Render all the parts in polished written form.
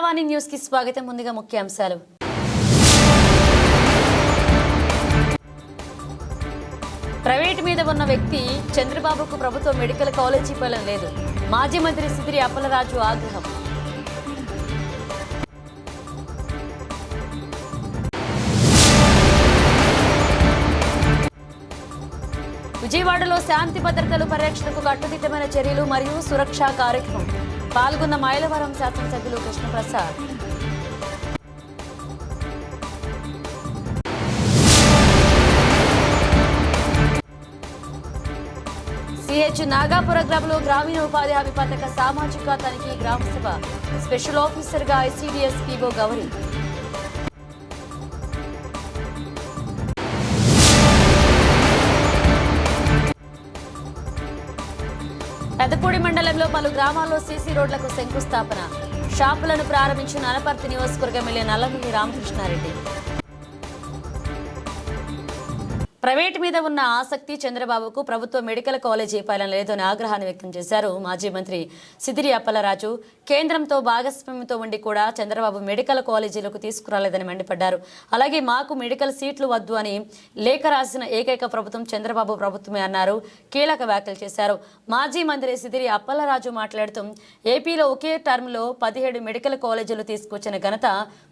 ప్రజావాణి news కి స్వాగతం. ముందుగా ముఖ్యాంశాలు. ప్రైవేట్ మీద ఉన్న వ్యక్తి చంద్రబాబుకు ప్రభుత్వ మెడికల్ కాలేజీ పాలన లేదు. మాజీ మంత్రి సిదిరి అప్పలరాజు ఆగ్రహం. విజయవాడలో శాంతి భద్రతలు పరిరక్షణకు కట్టుదిట్టమైన చర్యలు మరియు సురక్షా కార్యక్రమం. పాల్గొన్న మైలవరం శాసనసభ్యులు కృష్ణప్రసాద్. సిహెచ్ నాగాపుర గ్రామంలో గ్రామీణ ఉపాధి హామీ పథక సామాజిక తనిఖీ గ్రామసభ. స్పెషల్ ఆఫీసర్ గా ఐసిడిఎస్ పిఓ గౌరీ. పెద్దపూడి మండలంలో పలు గ్రామాల్లో సీసీ రోడ్లకు శంకుస్థాపన. షాపులను ప్రారంభించిన అనపర్తి నియోజకవర్గ ఎమ్మెల్యే నల్లమిల్లి రామకృష్ణారెడ్డి. ప్రైవేట్ మీద ఉన్న ఆసక్తి చంద్రబాబుకు ప్రభుత్వ మెడికల్ కాలేజీ పాలన లేదని ఆగ్రహాన్ని వ్యక్తం చేశారు మాజీ మంత్రి సిదిరి అప్పలరాజు. కేంద్రంతో భాగస్వామ్యంతో ఉండి కూడా చంద్రబాబు మెడికల్ కాలేజీలకు తీసుకురాలేదని మండిపడ్డారు. అలాగే మాకు మెడికల్ సీట్లు వద్దు అని లేఖ రాసిన ఏకైక ప్రభుత్వం చంద్రబాబు ప్రభుత్వమే అన్నారు. కీలక వ్యాఖ్యలు చేశారు. మాజీ మంత్రి సిదిరి అప్పలరాజు మాట్లాడుతూ ఏపీలో ఒకే టర్మ్లో 17 మెడికల్ కాలేజీలు తీసుకొచ్చిన ఘనత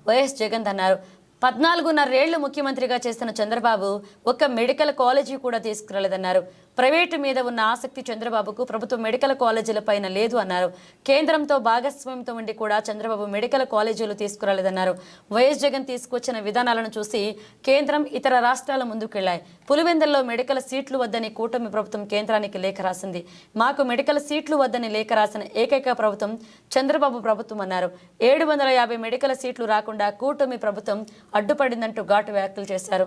వైఎస్ జగన్ అన్నారు. 14.5 ఏళ్లు ముఖ్యమంత్రిగా చేస్తున్న చంద్రబాబు ఒక్క మెడికల్ కాలేజీ కూడా తీసుకురాలేదన్నారు. ప్రైవేటు మీద ఉన్న ఆసక్తి చంద్రబాబుకు ప్రభుత్వ మెడికల్ కాలేజీల పైన లేదు అన్నారు. కేంద్రంతో భాగస్వామ్యంతో ఉండి కూడా చంద్రబాబు మెడికల్ కాలేజీలు తీసుకురాలేదన్నారు. వైఎస్ జగన్ తీసుకొచ్చిన విధానాలను చూసి కేంద్రం ఇతర రాష్ట్రాల ముందుకెళ్లాయి. పులివెందుల్లో మెడికల్ సీట్లు వద్దని కూటమి ప్రభుత్వం కేంద్రానికి లేఖ రాసింది. మాకు మెడికల్ సీట్లు వద్దని లేఖ రాసిన ఏకైక ప్రభుత్వం చంద్రబాబు ప్రభుత్వం అన్నారు. 750 మెడికల్ సీట్లు రాకుండా కూటమి ప్రభుత్వం అడ్డుపడిందంటూ ఘాటు వ్యాఖ్యలు చేశారు.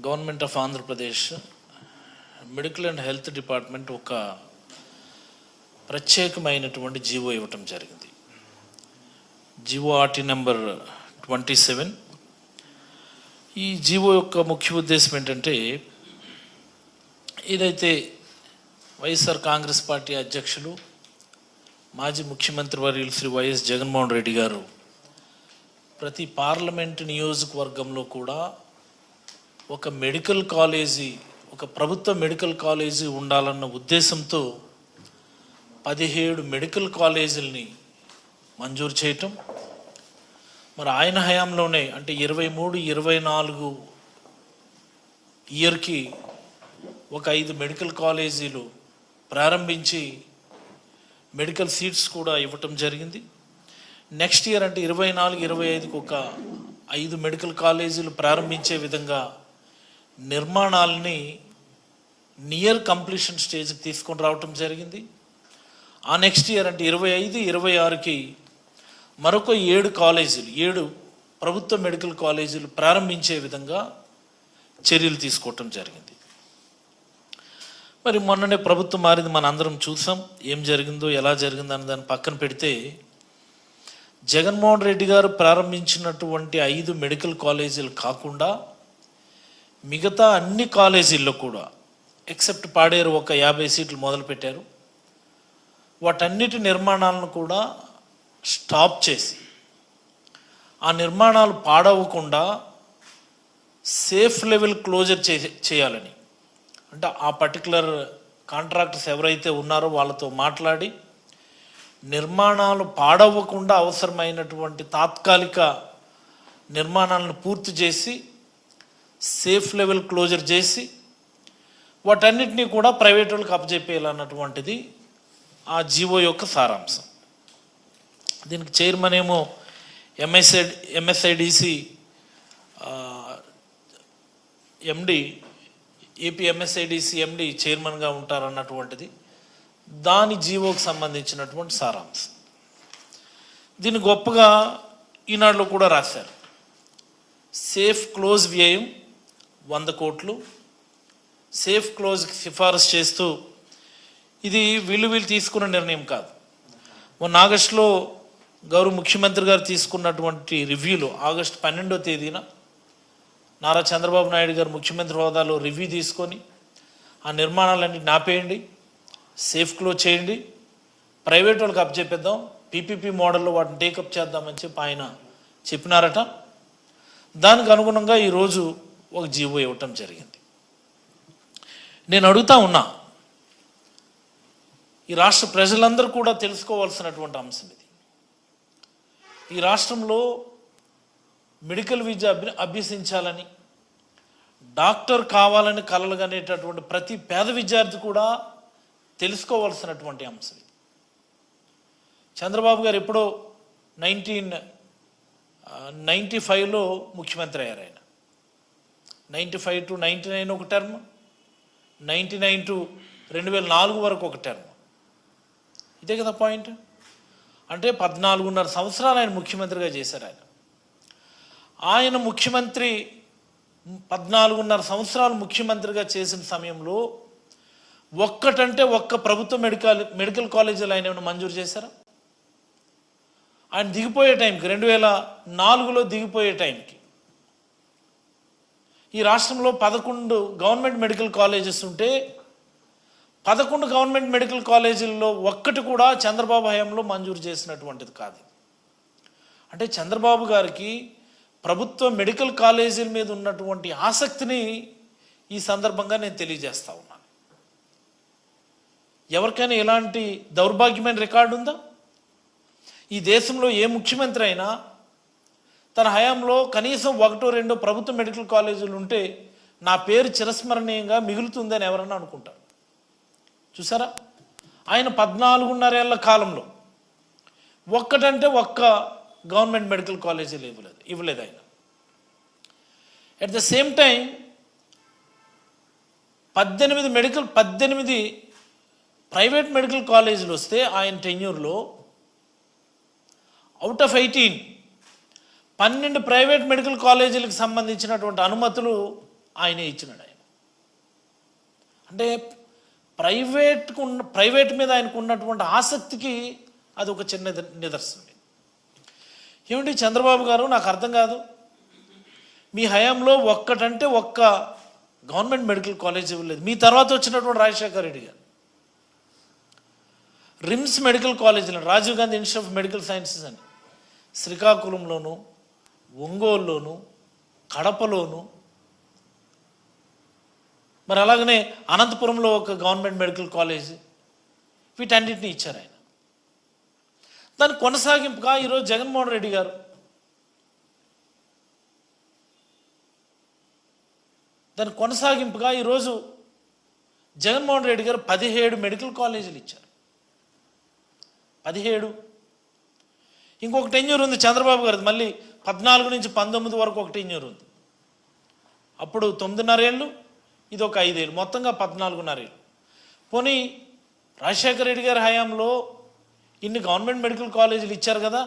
Government of Andhra Pradesh medical and health department ఒక ప్రత్యేకమైనటువంటి జీవో ఇవ్వటం జరిగింది. GO RT number 27. ఈ జీవో యొక్క ముఖ్య ఉద్దేశం ఏంటంటే, ఏదైతే వైఎస్ఆర్ కాంగ్రెస్ పార్టీ అధ్యక్షులు మాజీ ముఖ్యమంత్రి వర్యులు శ్రీ వైఎస్ జగన్మోహన్ రెడ్డి గారు ప్రతి పార్లమెంటు నియోజకవర్గంలో కూడా ఒక మెడికల్ కాలేజీ, ఒక ప్రభుత్వ మెడికల్ కాలేజీ ఉండాలన్న ఉద్దేశంతో 17 మెడికల్ కాలేజీలని మంజూరు చేయటం, మరి ఆయన హయాంలోనే అంటే 23-24 ఇయర్కి ఒక 5 మెడికల్ కాలేజీలు ప్రారంభించి మెడికల్ సీట్స్ కూడా ఇవ్వటం జరిగింది. నెక్స్ట్ ఇయర్ అంటే 24-25కి ఒక 5 మెడికల్ కాలేజీలు ప్రారంభించే విధంగా నిర్మాణాలని నియర్ కంప్లీషన్ స్టేజ్కి తీసుకొని రావటం జరిగింది. ఆ నెక్స్ట్ ఇయర్ అంటే 25-26కి మరొక 7 ప్రభుత్వ మెడికల్ కాలేజీలు ప్రారంభించే విధంగా చర్యలు తీసుకోవటం జరిగింది. మరి మొన్ననే ప్రభుత్వం మారింది, మన అందరం చూసాం. ఏం జరిగిందో ఎలా జరిగిందో అని దాన్ని పక్కన పెడితే, జగన్మోహన్ రెడ్డి గారు ప్రారంభించినటువంటి 5 మెడికల్ కాలేజీలు కాకుండా మిగతా అన్ని కాలేజీల్లో కూడా ఎక్సెప్ట్ పాడేరు ఒక 50 సీట్లు మొదలుపెట్టారు. వాటన్నిటి నిర్మాణాలను కూడా స్టాప్ చేసి, ఆ నిర్మాణాలు పాడవకుండా సేఫ్ లెవెల్ క్లోజర్ చేయాలని, అంటే ఆ పర్టికులర్ కాంట్రాక్టర్స్ ఎవరైతే ఉన్నారో వాళ్ళతో మాట్లాడి నిర్మాణాలు పాడవకుండా అవసరమైనటువంటి తాత్కాలిక నిర్మాణాలను పూర్తి చేసి సేఫ్ లెవెల్ క్లోజర్ చేసి వాటన్నిటినీ కూడా ప్రైవేట్ వాళ్ళకి అప్పచెప్పేయాలన్నటువంటిది ఆ జీవో యొక్క సారాంశం. దీనికి చైర్మన్ ఏమో ఎంఎస్ఐడిసి ఎండి, ఏపీ ఎంఎస్ఐడిసి ఎండి చైర్మన్గా ఉంటారన్నటువంటిది దాని జీవోకి సంబంధించినటువంటి సారాంశం. దీన్ని గొప్పగా ఈనాడులో కూడా రాశారు. సేఫ్ క్లోజ్ వ్యయం 100 కోట్లు, సేఫ్ క్లోజ్కి సిఫారసు చేస్తూ, ఇది వీళ్ళు తీసుకున్న నిర్ణయం కాదు. మొన్న ఆగస్టులో గౌరవ ముఖ్యమంత్రి గారు తీసుకున్నటువంటి రివ్యూలో ఆగస్టు 12వ తేదీన నారా చంద్రబాబు నాయుడు గారు ముఖ్యమంత్రి హోదాలో రివ్యూ తీసుకొని ఆ నిర్మాణాలన్నీ నాపేయండి, సేఫ్ క్లోజ్ చేయండి, ప్రైవేట్ వాళ్ళకి అప్పచెప్పేద్దాం, పీపీపీ మోడల్లో వాటిని టేకప్ చేద్దామని చెప్పి ఆయన చెప్పినారట. దానికి అనుగుణంగా ఈరోజు ఒక జీవో ఇవ్వటం జరిగింది. నేను అడుగుతా ఉన్నా, ఈ రాష్ట్ర ప్రజలందరూ కూడా తెలుసుకోవాల్సినటువంటి అంశం ఇది. ఈ రాష్ట్రంలో మెడికల్ విద్య అభ్యసించాలని, డాక్టర్ కావాలని కలలు కనేటటువంటి ప్రతి పేద విద్యార్థి కూడా తెలుసుకోవాల్సినటువంటి అంశం. చంద్రబాబు గారు ఎప్పుడో 1995లో ముఖ్యమంత్రి అయ్యారు. ఆయన 95 to 99 ఒక టర్మ్, 99 to 2004 వరకు ఒక టర్మ్. ఇదే కదా పాయింట్. అంటే 14.5 సంవత్సరాలు ఆయన ముఖ్యమంత్రిగా చేశారు. ఆయన ముఖ్యమంత్రి 14.5 సంవత్సరాలు ముఖ్యమంత్రిగా చేసిన సమయంలో ఒక్కటంటే ఒక్క ప్రభుత్వ మెడికల్ కాలేజీలు ఆయన ఏమైనా మంజూరు చేశారా? ఆయన దిగిపోయే టైంకి 2004లో దిగిపోయే టైంకి ఈ రాష్ట్రంలో 11 గవర్నమెంట్ మెడికల్ కాలేజెస్ ఉంటే 11 గవర్నమెంట్ మెడికల్ కాలేజీల్లో ఒక్కటి కూడా చంద్రబాబు హయాంలో మంజూరు చేసినటువంటిది కాదు. అంటే చంద్రబాబు గారికి ప్రభుత్వ మెడికల్ కాలేజీల మీద ఉన్నటువంటి ఆసక్తిని ఈ సందర్భంగా నేను తెలియజేస్తా ఉన్నాను. ఎవరికైనా ఎలాంటి దౌర్భాగ్యమైన రికార్డు ఉందా? ఈ దేశంలో ఏ ముఖ్యమంత్రి అయినా తన హయాంలో కనీసం 1-2 ప్రభుత్వ మెడికల్ కాలేజీలు ఉంటే నా పేరు చిరస్మరణీయంగా మిగులుతుందని ఎవరన్నా అనుకుంటారు. చూసారా? ఆయన 14.5 ఏళ్ల కాలంలో ఒక్కటంటే ఒక్క గవర్నమెంట్ మెడికల్ కాలేజీలు ఇవ్వలేదు ఆయన. At the same time 18 private medical కాలేజీలు వస్తే ఆయన టెన్యూర్లో అవుట్ ఆఫ్ 18 12 ప్రైవేట్ మెడికల్ కాలేజీలకు సంబంధించినటువంటి అనుమతులు ఆయనే ఇచ్చినాడు. ఆయన అంటే ప్రైవేట్ మీద ఆయనకు ఉన్నటువంటి ఆసక్తికి అది ఒక చిన్న నిదర్శనం. ఏమిటి చంద్రబాబు గారు, నాకు అర్థం కాదు, మీ హయాంలో ఒక్కటంటే ఒక్క గవర్నమెంట్ మెడికల్ కాలేజ్ ఇవ్వలేదు. మీ తర్వాత వచ్చినటువంటి రాజశేఖర రెడ్డి గారు రిమ్స్ మెడికల్ కాలేజీలో, Rajiv Gandhi institute of medical sciences అని శ్రీకాకుళంలోను, ఒంగోలులోను, కడపలోను, మరి అలాగనే అనంతపురంలో ఒక గవర్నమెంట్ మెడికల్ కాలేజ్, వీటన్నిటిని ఇచ్చారు ఆయన. దాని కొనసాగింపుగా ఈరోజు జగన్మోహన్ రెడ్డి గారు జగన్మోహన్ రెడ్డి గారు 17 మెడికల్ కాలేజీలు ఇచ్చారు. 17. ఇంకొక టెన్యూర్ ఉంది చంద్రబాబు గారిది, మళ్ళీ 14 నుంచి 19 వరకు ఒక టెన్యూర్ ఉంది. అప్పుడు 9.5 ఏళ్ళు, ఇది ఒక 5 ఏళ్ళు, మొత్తంగా 14.5 ఏళ్ళు. పోనీ రాజశేఖర రెడ్డి గారి హయాంలో ఇన్ని గవర్నమెంట్ మెడికల్ కాలేజీలు ఇచ్చారు కదా,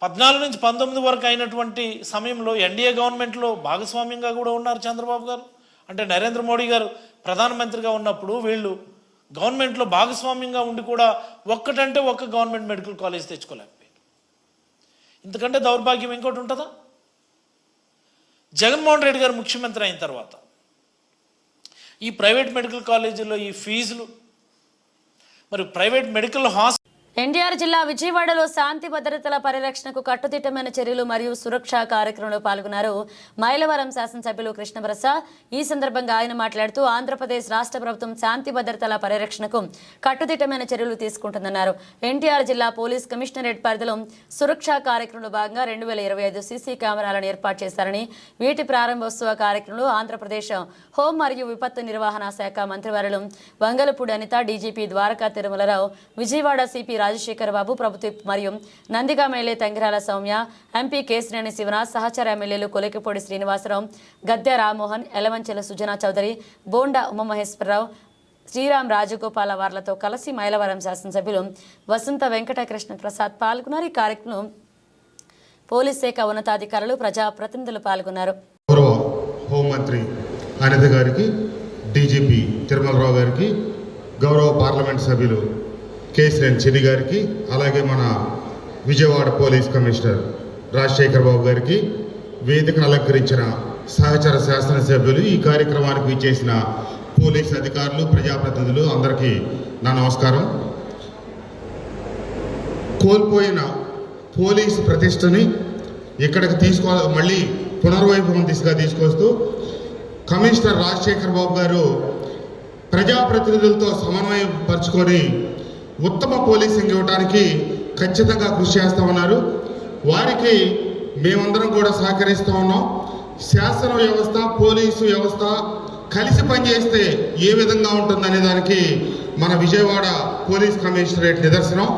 14 నుంచి 19 వరకు అయినటువంటి సమయంలో ఎన్డీఏ గవర్నమెంట్లో భాగస్వామ్యంగా కూడా ఉన్నారు చంద్రబాబు గారు. అంటే నరేంద్ర మోడీ గారు ప్రధానమంత్రిగా ఉన్నప్పుడు వీళ్ళు గవర్నమెంట్లో భాగస్వామ్యంగా ఉండి కూడా ఒక్కటంటే ఒక్క గవర్నమెంట్ మెడికల్ కాలేజ్ తెచ్చుకోలేకపోయారు. ఇంతకంటే దౌర్భాగ్యం ఇంకోటి ఉంటుందా? జగన్మోహన్ రెడ్డి గారు ముఖ్యమంత్రి అయిన తర్వాత ఈ ప్రైవేట్ మెడికల్ కాలేజీల్లో ఈ ఫీజులు, మరి ప్రైవేట్ మెడికల్ ఎన్టీఆర్ జిల్లా విజయవాడలో శాంతి భద్రతల పరిరక్షణకు కట్టుదిట్టమైన చర్యలు మరియు సురక్ష కార్యక్రమంలో పాల్గొన్నారు మైలవరం శాసనసభ్యులు కృష్ణప్రసాద్. ఈ సందర్భంగా ఆయన మాట్లాడుతూ ఆంధ్రప్రదేశ్ రాష్ట్ర ప్రభుత్వం శాంతి భద్రతల పరిరక్షణకు కట్టుదిట్టమైన చర్యలు తీసుకుంటుందన్నారు. ఎన్టీఆర్ జిల్లా పోలీస్ కమిషనరేట్ పరిధిలో సురక్ష కార్యక్రమంలో భాగంగా 2025 సీసీ కెమెరాలను ఏర్పాటు చేశారని, వీటి ప్రారంభోత్సవ కార్యక్రమంలో ఆంధ్రప్రదేశ్ హోం మరియు విపత్తు నిర్వహణ శాఖ మంత్రివర్యులు వంగలపూడి అనిత, డీజీపీ ద్వారకా తిరుమలరావు, విజయవాడ సిపి రాజశేఖర్ బాబు, ప్రభుత్వ మరియు నందిగా ఎమ్మెల్యే తంగిరాల సౌమ్య, ఎంపీ కేశినేని శివనాథ్, సహచర ఎమ్మెల్యేలు కొలికిపూడి శ్రీనివాసరావు, గద్దె రామ్మోహన్, ఎలవంచెల సుజనా చౌదరి, బోండా ఉమామహేశ్వరరావు, శ్రీరామ్ రాజగోపాల వార్లతో కలిసి మైలవరం శాసనసభ్యులు వసంత వెంకటకృష్ణ ప్రసాద్ పాల్గొన్నారు. ఈ కార్యక్రమం పోలీస్ శాఖ ఉన్నతాధికారులు, ప్రజాప్రతినిధులు పాల్గొన్నారు. హోంమంత్రి అనిత గారికి, డీజీపీ తిరుమలరావు గారికి, గౌరవ పార్లమెంట్ సభ్యులు కేశినేని చిన్ని గారికి, అలాగే మన విజయవాడ పోలీస్ కమిషనర్ రాజశేఖర్ బాబు గారికి, వేదికను అలంకరించిన సహచర శాసనసభ్యులు, ఈ కార్యక్రమానికి విచ్చేసిన పోలీస్ అధికారులు, ప్రజాప్రతినిధులు అందరికీ నా నమస్కారం. కోల్పోయిన పోలీసు ప్రతిష్టని ఇక్కడికి మళ్ళీ పునర్వైభవం దిశగా తీసుకొస్తూ కమిషనర్ రాజశేఖర్ బాబు గారు ప్రజాప్రతినిధులతో సమన్వయం పరుచుకొని ఉత్తమ పోలీసింగ్ ఇవ్వడానికి ఖచ్చితంగా కృషి చేస్తూ ఉన్నారు. వారికి మేమందరం కూడా సహకరిస్తూ ఉన్నాం. శాసన వ్యవస్థ, పోలీసు వ్యవస్థ కలిసి పనిచేస్తే ఏ విధంగా ఉంటుందనే దానికి మన విజయవాడ పోలీస్ కమిషనరేట్ నిదర్శనం.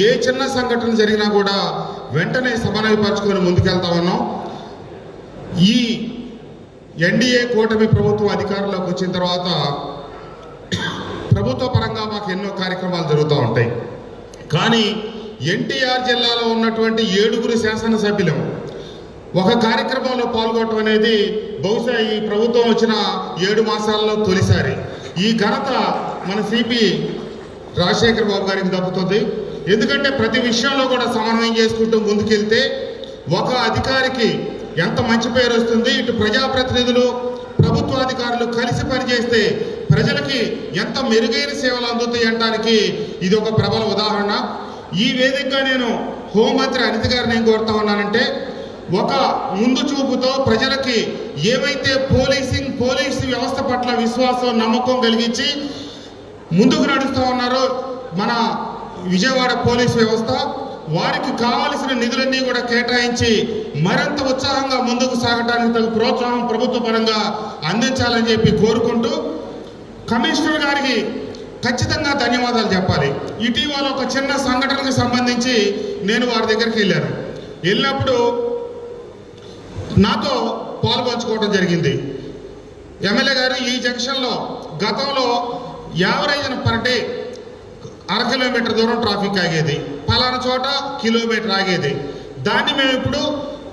ఏ చిన్న సంఘటన జరిగినా కూడా వెంటనే సమన్వయపరుచుకొని ముందుకెళ్తా ఉన్నాం. ఈ ఎన్డీఏ కూటమి ప్రభుత్వం అధికారంలోకి వచ్చిన తర్వాత ప్రభుత్వ పరంగా మాకు ఎన్నో కార్యక్రమాలు జరుగుతూ ఉంటాయి. కానీ ఎన్టీఆర్ జిల్లాలో ఉన్నటువంటి 7 శాసనసభ్యులు ఒక కార్యక్రమంలో పాల్గొనడం అనేది బహుశా ఈ ప్రభుత్వం వచ్చిన 7 మాసాల్లో తొలిసారి. ఈ ఘనత మన సిపి రాజశేఖర్ బాబు గారికి దక్కుతుంది. ఎందుకంటే ప్రతి విషయంలో కూడా సమన్వయం చేసుకుంటూ ముందుకెళ్తే ఒక అధికారికి ఎంత మంచి పేరు వస్తుంది, ఇటు ప్రజాప్రతినిధులు ప్రభుత్వాధికారులు కలిసి పనిచేస్తే ప్రజలకి ఎంత మెరుగైన సేవలు అందుతాయి అనడానికి ఇది ఒక ప్రబల ఉదాహరణ. ఈ వేదికగా నేను హోంమంత్రి అనిత గారిని ఏం కోరుతా ఉన్నానంటే, ఒక ముందు చూపుతో ప్రజలకి ఏవైతే పోలీసు వ్యవస్థ పట్ల విశ్వాసం, నమ్మకం కలిగించి ముందుకు నడుస్తూ ఉన్నారో మన విజయవాడ పోలీసు వ్యవస్థ, వారికి కావలసిన నిధులన్నీ కూడా కేటాయించి మరింత ఉత్సాహంగా ముందుకు సాగడానికి తగు ప్రోత్సాహం ప్రభుత్వ పరంగా అందించాలని చెప్పి కోరుకుంటూ కమిషనర్ గారికి ఖచ్చితంగా ధన్యవాదాలు చెప్పాలి. ఇటీవల ఒక చిన్న సంఘటనకు సంబంధించి నేను వారి దగ్గరికి వెళ్ళినప్పుడు నాతో పాల్పంచుకోవడం జరిగింది. ఎమ్మెల్యే గారు, ఈ జంక్షన్లో గతంలో యావరేజ్ పర్ డే 1/2 కిలోమీటర్ దూరం ట్రాఫిక్ ఆగేది, పలానా చోట కిలోమీటర్ ఆగేది. దాన్ని మేము ఇప్పుడు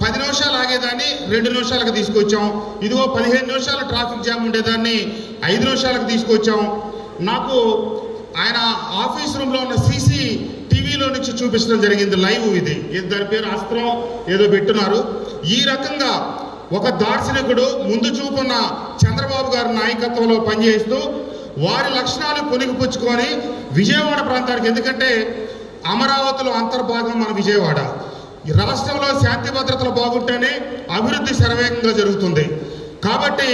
10 నిమిషాలు ఆగేదాన్ని 2 నిమిషాలకు తీసుకొచ్చాం. ఇదిగో 15 నిమిషాలు ట్రాఫిక్ జామ్ ఉండేదాన్ని 5 నిమిషాలకు తీసుకొచ్చాం. నాకు ఆయన ఆఫీస్ రూమ్లో ఉన్న సీసీ టీవీలో నుంచి చూపించడం జరిగింది, లైవ్. ఇది దాని పేరు అస్త్రం ఏదో పెట్టున్నారు. ఈ రకంగా ఒక దార్శనికుడు, ముందు చూపున్న చంద్రబాబు గారి నాయకత్వంలో పనిచేస్తూ వారి లక్షణాలు పొనిగిపుచ్చుకొని విజయవాడ ప్రాంతానికి, ఎందుకంటే అమరావతిలో అంతర్భాగం మన విజయవాడ, ఈ రాష్ట్రంలో శాంతి భద్రతలు బాగుంటేనే అభివృద్ధి శరవేగంగా జరుగుతుంది. కాబట్టి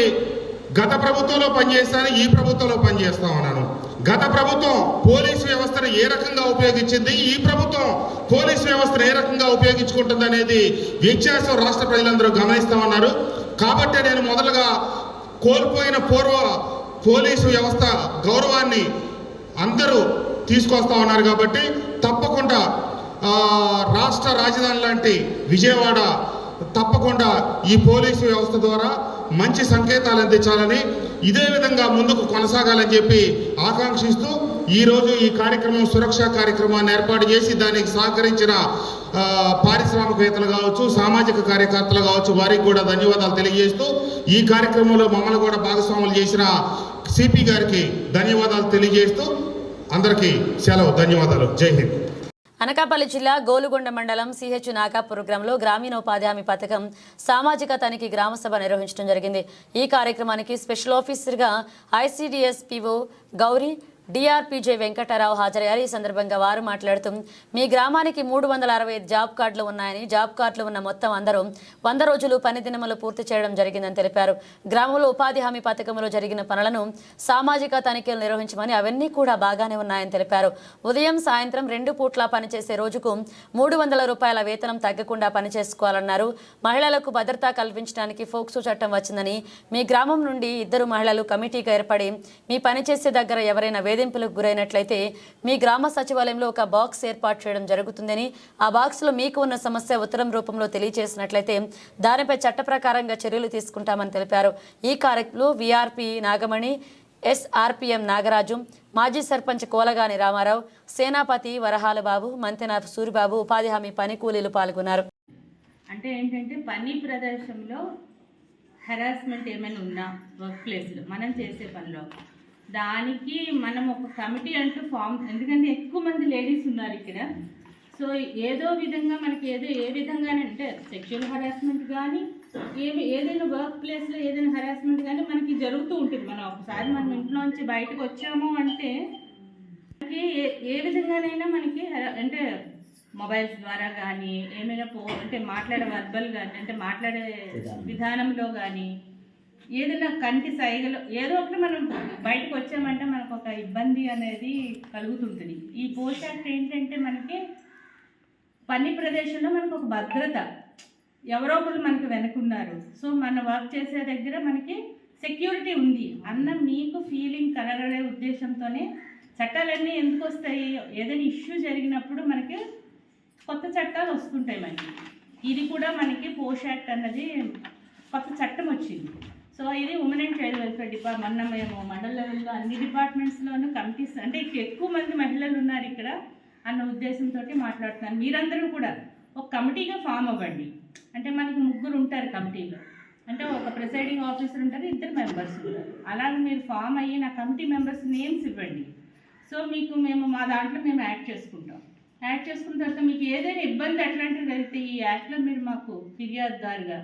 గత ప్రభుత్వంలో పనిచేస్తాను, ఈ ప్రభుత్వంలో పనిచేస్తా ఉన్నాను. గత ప్రభుత్వం పోలీసు వ్యవస్థను ఏ రకంగా ఉపయోగించింది, ఈ ప్రభుత్వం పోలీసు వ్యవస్థను ఏ రకంగా ఉపయోగించుకుంటుంది అనేది వ్యత్యాసం రాష్ట్ర ప్రజలందరూ గమనిస్తా ఉన్నారు. కాబట్టి నేను మొదలుగా కోల్పోయిన పోలీసు వ్యవస్థ గౌరవాన్ని అందరూ తీసుకొస్తా ఉన్నారు. కాబట్టి తప్పకుండా రాష్ట్ర రాజధాని లాంటి విజయవాడ తప్పకుండా ఈ పోలీసు వ్యవస్థ ద్వారా మంచి సంకేతాలు అందించాలని, ఇదే విధంగా ముందుకు కొనసాగాలని చెప్పి ఆకాంక్షిస్తూ ఈరోజు ఈ కార్యక్రమం, సురక్షా కార్యక్రమాన్ని ఏర్పాటు చేసి దానికి సహకరించిన పారిశ్రామికవేత్తలు కావచ్చు, సామాజిక కార్యకర్తలు కావచ్చు, వారికి కూడా ధన్యవాదాలు తెలియజేస్తూ ఈ కార్యక్రమంలో మమ్మల్ని కూడా భాగస్వాములు చేసిన సిపి గారికి ధన్యవాదాలు తెలియజేస్తూ అందరికీ సెలవు. ధన్యవాదాలు. జై హింద్. అనకాపల్లి జిల్లా గోలుగొండ మండలం సిహెచ్ నాకాపూర్ గ్రామంలో గ్రామీణోపాధి హామీ పథకం సామాజిక తనిఖీ గ్రామ సభ నిర్వహించడం జరిగింది. ఈ కార్యక్రమానికి స్పెషల్ ఆఫీసర్గా ఐసిడిఎస్ పిఓ గౌరీ, డిఆర్పిజే వెంకటరావు హాజరయ్యారు. ఈ సందర్భంగా వారు మాట్లాడుతూ, మీ గ్రామానికి 365 జాబ్ కార్డులు ఉన్నాయని, జాబ్ కార్డులు ఉన్న మొత్తం అందరూ 100 రోజులు పని దినములు పూర్తి చేయడం జరిగిందని తెలిపారు. గ్రామంలో ఉపాధి హామీ పథకంలో జరిగిన పనులను సామాజిక తనిఖీలు నిర్వహించమని, అవన్నీ కూడా బాగానే ఉన్నాయని తెలిపారు. ఉదయం సాయంత్రం 2 పూట్ల పనిచేసే రోజుకు 300 రూపాయల వేతనం తగ్గకుండా పనిచేసుకోవాలన్నారు. మహిళలకు భద్రత కల్పించడానికి ఫోక్సో చట్టం వచ్చిందని, మీ గ్రామం నుండి 2 మహిళలు కమిటీగా ఏర్పడి మీ పనిచేసే దగ్గర ఎవరైనా వేధింపులకు గురైనట్లయితే మీ గ్రామ సచివాలయంలో ఒక బాక్స్ ఏర్పాటు చేయడం జరుగుతుందని, ఆ బాక్స్లో మీకు ఉన్న సమస్య ఉత్తరం రూపంలో తెలియజేసినట్లయితే దానిపై చట్ట ప్రకారంగా చర్యలు తీసుకుంటామని తెలిపారు. ఈ కార్యక్రమంలో విఆర్పి నాగమణి, ఎస్ఆర్పిఎం నాగరాజు, మాజీ సర్పంచ్ కోలగాని రామారావు, సేనాపతి వరహాల బాబు, మంతెన సూరిబాబు, ఉపాధి హామీ పని కూలీలు పాల్గొన్నారు. అంటే ఏంటంటే పని ప్రదేశంలో హెరాస్మెంట్ ఏమైనా ఉన్నా వర్క్ ప్లేస్లో మనం చేసే పనిలో దానికి మనం ఒక కమిటీ అంటూ ఫామ్, ఎందుకంటే ఎక్కువ మంది లేడీస్ ఉన్నారు ఇక్కడ. సో ఏదో విధంగా మనకి ఏ విధంగానంటే సెక్షువల్ హెరాస్మెంట్ కానీ ఏదైనా వర్క్ ప్లేస్లో ఏదైనా హెరాస్మెంట్ కానీ మనకి జరుగుతూ ఉంటుంది. మనం ఒకసారి మనం ఇంట్లో నుంచి బయటకు వచ్చాము అంటే మనకి ఏ విధంగానైనా మనకి అంటే మొబైల్స్ ద్వారా కానీ ఏమైనా అంటే మాట్లాడే వర్బల్ కానీ అంటే మాట్లాడే విధానంలో కానీ ఏదైనా కంటి సైగలో ఏదో ఒకటి మనం బయటకు వచ్చామంటే మనకు ఒక ఇబ్బంది అనేది కలుగుతుంటుంది. ఈ పోస్ట్ యాక్ట్ ఏంటంటే మనకి పని ప్రదేశంలో మనకు ఒక భద్రత, ఎవరో ఒకరు మనకు వెనుకున్నారు, సో మన వర్క్ చేసే దగ్గర మనకి సెక్యూరిటీ ఉంది అన్న మీకు ఫీలింగ్ కలగడే ఉద్దేశంతోనే చట్టాలన్నీ ఎందుకు వస్తాయి, ఏదైనా ఇష్యూ జరిగినప్పుడు మనకి కొత్త చట్టాలు వస్తుంటాయి. మనకి ఇది కూడా మనకి పోస్ట్ యాక్ట్ అన్నది కొత్త చట్టం వచ్చింది. సో ఇది ఉమెన్ అండ్ చైల్డ్ వెల్ఫేర్ మొన్న మేము మండల లెవెల్లో అన్ని డిపార్ట్మెంట్స్లోనూ కమిటీస్ అంటే ఎక్కువ మంది మహిళలు ఉన్నారు ఇక్కడ అన్న ఉద్దేశంతో మాట్లాడుతున్నాను. మీరందరూ కూడా ఒక కమిటీగా ఫామ్ అవ్వండి. అంటే మనకి 3 ఉంటారు కమిటీలో, అంటే ఒక ప్రిసైడింగ్ ఆఫీసర్ ఉంటారు, 2 మెంబర్స్ ఉంటారు. అలాగే మీరు ఫామ్ అయ్యి నా కమిటీ మెంబర్స్ నేమ్స్ ఇవ్వండి. సో మీకు మేము మా దాంట్లో మేము యాడ్ చేసుకుంటాం. యాడ్ చేసుకున్న తర్వాత మీకు ఏదైనా ఇబ్బంది అట్లాంటివి వెళ్తే ఈ యాక్ట్లో మీరు మాకు ఫిర్యాదుదారుగా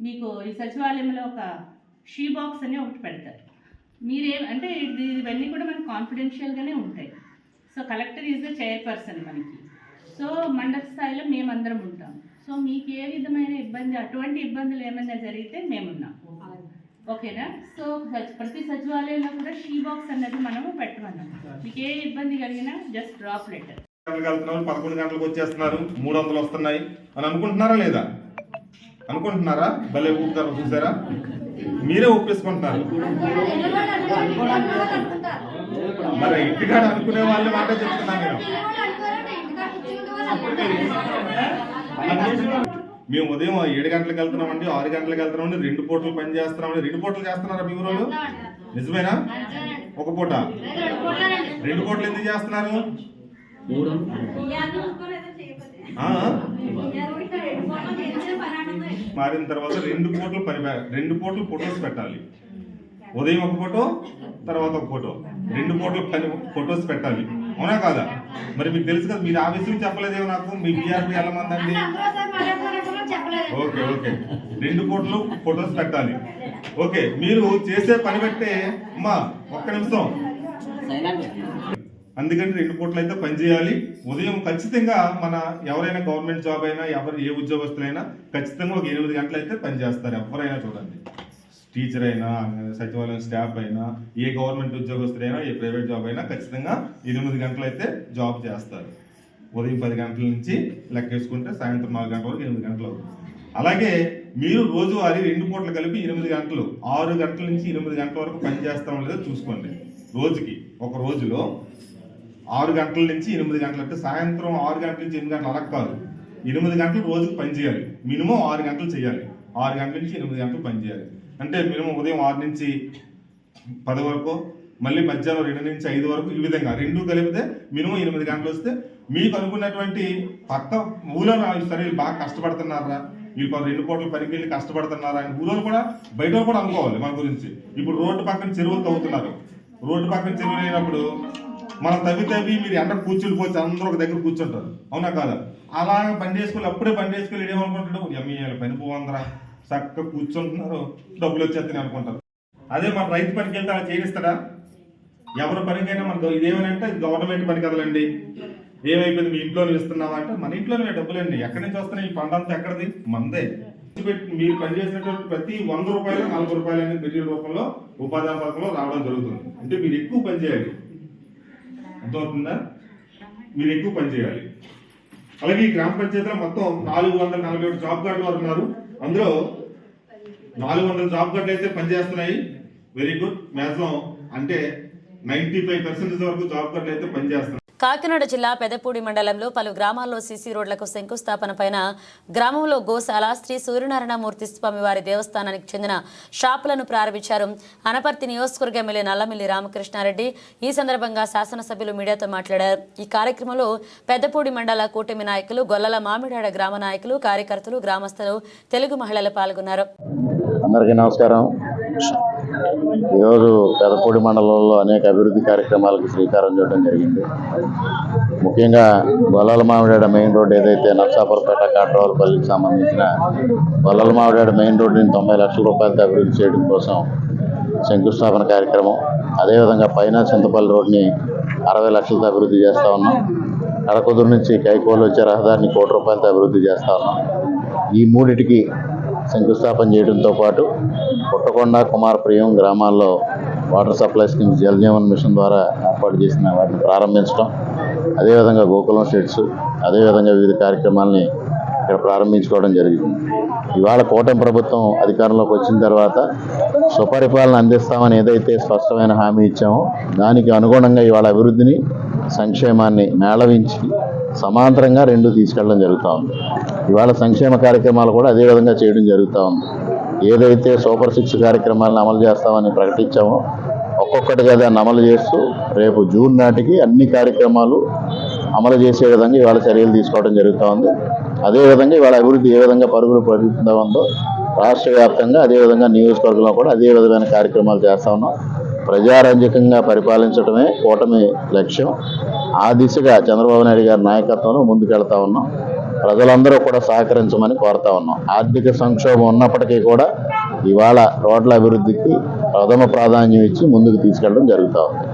మీకు ఈ సచివాలయంలో ఒక షీ బాక్స్ అని ఒకటి పెడతారు. అంటే ఇవన్నీ కూడా మనకు కాన్ఫిడెన్షియల్గానే ఉంటాయి. So collector is the chairperson మనకి. సో మండల స్థాయిలో మేమందరం ఉంటాం. సో మీకు ఏ విధమైన ఇబ్బంది అటువంటి ఇబ్బందులు ఏమైనా జరిగితే మేమున్నాం. ఓకేనా? సో ప్రతి సచివాలయంలో కూడా షీ బాక్స్ అన్నది మనము పెట్టమన్నాం. మీకు ఏ ఇబ్బంది కలిగినా జస్ట్ డ్రాప్ లెటర్. 11 గంటలకు వచ్చేస్తున్నారు, 300 వస్తున్నాయి అని అనుకుంటున్నారా లేదా? అనుకుంటున్నారా? భలే ఊపుతారు, చూసారా? మీరే ఊపేసుకుంటున్నారు. మరి ఇంటికాడ అనుకునే వాళ్ళ మాట చెప్తున్నాను నేను. మేము ఉదయం 7 గంటలకు వెళ్తున్నామండి, 6 గంటలకు వెళ్తున్నామండి, 2 పూటలు పని చేస్తున్నామండి. 2 పూటలు చేస్తున్నారా మీ ఊరోళ్ళు? నిజమేనా? ఒక పూట 2 పూటలు ఎందుకు చేస్తున్నారు? మారిన తర్వాత 2 పూటలు 2 పూటలు ఫొటోస్ పెట్టాలి. ఉదయం ఒక ఫోటో, తర్వాత ఒక ఫోటో, 2 పూటలు ఫొటోస్ పెట్టాలి. అవునా కాదా? మరి మీకు తెలుసు కదా, మీరు ఆ విషయం చెప్పలేదేమో నాకు. మీ బీఆర్పీ ఎలా మందండి? ఓకే 2 పూటలు ఫొటోస్ పెట్టాలి. ఓకే, మీరు చేసే పని బట్టే అమ్మా ఒక్క నిమిషం. అందుకని 2 పూటలు అయితే పని చేయాలి. ఉదయం ఖచ్చితంగా మన ఎవరైనా గవర్నమెంట్ జాబ్ అయినా ఏ ఉద్యోగస్తులైనా ఖచ్చితంగా ఒక 8 గంటలు అయితే పని చేస్తారు. ఎవరైనా చూడండి, టీచర్ అయినా, సచివాలయం స్టాఫ్ అయినా, ఏ గవర్నమెంట్ ఉద్యోగస్తులైనా, ఏ ప్రైవేట్ జాబ్ అయినా ఖచ్చితంగా 8 గంటలు అయితే జాబ్ చేస్తారు. ఉదయం 10 గంటల నుంచి లెక్కేసుకుంటే సాయంత్రం 4 గంటల వరకు 8 గంటలు అవుతుంది. అలాగే మీరు రోజువారీ 2 పూటలు కలిపి 8 గంటలు, 6 గంటల నుంచి 8 గంటల వరకు పని చేస్తామో లేదో చూసుకోండి. రోజుకి ఒక రోజులో 6 గంటల నుంచి 8 గంటలు, అంటే సాయంత్రం 6 గంటల నుంచి 8 గంటలు అలా కాదు, 8 గంటలు రోజుకి పని చేయాలి. మినిమం 6 గంటలు చేయాలి. 6 గంటల నుంచి 8 గంటలు పని చేయాలి. అంటే మినిమం ఉదయం 6 నుంచి 10 వరకు, మళ్ళీ మధ్యాహ్నం 2 నుంచి 5 వరకు, ఈ విధంగా 2 కలిపితే మినిమం 8 గంటలు వస్తే మీకు అనుకున్నటువంటి పక్క ఊళ్ళో సరే బాగా కష్టపడుతున్నారా, మీరు 2 పూటలు పనికి వెళ్ళి కష్టపడుతున్నారా అని ఊళ్ళో కూడా బయట కూడా అనుకోవాలి మన గురించి. ఇప్పుడు రోడ్డు పక్కన చెరువులు తవ్వుతున్నారు. రోడ్డు పక్కన చెరువులు అయినప్పుడు మనం తవ్వి మీరు ఎండ కూర్చుండిపోవచ్చు, అందరూ ఒక దగ్గర కూర్చుంటారు. అవునా కాదా? అలాగే పని చేసుకొని అప్పుడే పని చేసుకొని ఏమనుకుంటాడు, ఎంఈఏలు పని పోవందరా, చక్కగా కూర్చుంటున్నారు, డబ్బులు వచ్చేస్తాయి అనుకుంటారు. అదే మన రైతు పనికి వెళ్తే అలా చేయిస్తాడా? ఎవరి పనికైనా మనకు ఇదేమనంటే గవర్నమెంట్ పని కదలండి, ఏమైపోయింది మీ ఇంట్లో ఇస్తున్నావా అంటే మన ఇంట్లోనే డబ్బులండి. ఎక్కడి నుంచి వస్తున్నాయి? ఈ ఫండ్ అంతా ఎక్కడిది? మందే. మీరు పనిచేసినటువంటి ప్రతి 100 రూపాయలు 40 రూపాయలు అనేది మెటీరియల్ రూపంలో ఉపాధి పథకంలో రావడం జరుగుతుంది. అంటే మీరు ఎక్కువ పని చేయాలి, అర్థమవుతుందా? మీరు ఎక్కువ పని చేయాలి. అలాగే ఈ గ్రామ పంచాయతీలో మొత్తం 447 జాబ్ కార్డులు వారు ఉన్నారు. అందులో 400 జాబ్ కార్డులు అయితే పనిచేస్తున్నాయి. Very good. మ్యాక్సిమం అంటే 95% వరకు జాబ్ కార్డులు అయితే పనిచేస్తున్నాయి. కాకినాడ జిల్లా పెదపూడి మండలంలో పలు గ్రామాల్లో సీసీ రోడ్లకు శంకుస్థాపన పైన గ్రామంలో గోశాల, శ్రీ సూర్యనారాయణమూర్తి స్వామివారి దేవస్థానానికి చెందిన షాపులను ప్రారంభించారు అనపర్తి నియోజకవర్గ ఎమ్మెల్యే నల్లమిల్లి రామకృష్ణారెడ్డి. ఈ సందర్భంగా శాసనసభ్యులు మీడియాతో మాట్లాడారు. ఈ కార్యక్రమంలో పెద్దపూడి మండల కూటమి నాయకులు, గొల్లల మామిడాడ గ్రామ నాయకులు, కార్యకర్తలు, గ్రామస్తులు, తెలుగు మహిళలు పాల్గొన్నారు. అందరికీ నమస్కారం. ఈరోజు పెదపూడి మండలంలో అనేక అభివృద్ధి కార్యక్రమాలకు శ్రీకారం చుట్టడం జరిగింది. ముఖ్యంగా గొల్లల మామిడాడ మెయిన్ రోడ్ ఏదైతే నర్సాపురపేట కాట్రవాలపల్లికి సంబంధించిన గొల్లల మామిడాడ మెయిన్ రోడ్డుని 90 లక్షల రూపాయలతో అభివృద్ధి చేయడం కోసం శంకుస్థాపన కార్యక్రమం. అదేవిధంగా పైన చింతపల్లి రోడ్ని 60 లక్షలతో అభివృద్ధి చేస్తూ ఉన్నాం. కడకుదురు నుంచి కైకోలు వచ్చే రహదారిని ₹1 కోట్లతో అభివృద్ధి చేస్తా ఉన్నాం. ఈ మూడిటికి శంకుస్థాపన చేయడంతో పాటు పుట్టకొండ, కుమారప్రియం గ్రామాల్లో water supply scheme Jal Jeevan mission ద్వారా ఏర్పాటు చేసిన వాటిని ప్రారంభించడం, అదేవిధంగా గోకులం షెడ్స్, అదేవిధంగా వివిధ కార్యక్రమాలని ఇక్కడ ప్రారంభించుకోవడం జరిగింది. ఇవాళ కూటమి ప్రభుత్వం అధికారంలోకి వచ్చిన తర్వాత సుపరిపాలన అందిస్తామని ఏదైతే స్పష్టమైన హామీ ఇచ్చామో దానికి అనుగుణంగా ఇవాళ అభివృద్ధిని, సంక్షేమాన్ని మేళవించి సమాంతరంగా రెండు తీసుకెళ్ళడం జరుగుతూ ఉంది. ఇవాళ సంక్షేమ కార్యక్రమాలు కూడా అదేవిధంగా చేయడం జరుగుతూ ఉంది. ఏదైతే సూపర్ 6 కార్యక్రమాలను అమలు చేస్తామని ప్రకటించామో ఒక్కొక్కటిగా దాన్ని అమలు చేస్తూ రేపు జూన్ నాటికి అన్ని కార్యక్రమాలు అమలు చేసే విధంగా ఇవాళ చర్యలు తీసుకోవడం జరుగుతూ ఉంది. అదేవిధంగా ఇవాళ అభివృద్ధి ఏ విధంగా పరుగులు పెరుగుతుందో ఉందో రాష్ట్ర వ్యాప్తంగా అదేవిధంగా నియోజకవర్గంలో కూడా అదే విధమైన కార్యక్రమాలు చేస్తూ ఉన్నాం. ప్రజారంజకంగా పరిపాలించడమే కూటమి లక్ష్యం. ఆ దిశగా చంద్రబాబు నాయుడు గారి నాయకత్వంలో ముందుకెళ్తా ఉన్నాం. ప్రజలందరూ కూడా సహకరించమని కోరుతా ఉన్నాం. ఆర్థిక సంక్షోభం ఉన్నప్పటికీ కూడా ఇవాళ రోడ్ల అభివృద్ధికి ప్రథమ ప్రాధాన్యం ఇచ్చి ముందుకు తీసుకెళ్లడం జరుగుతూ ఉంది.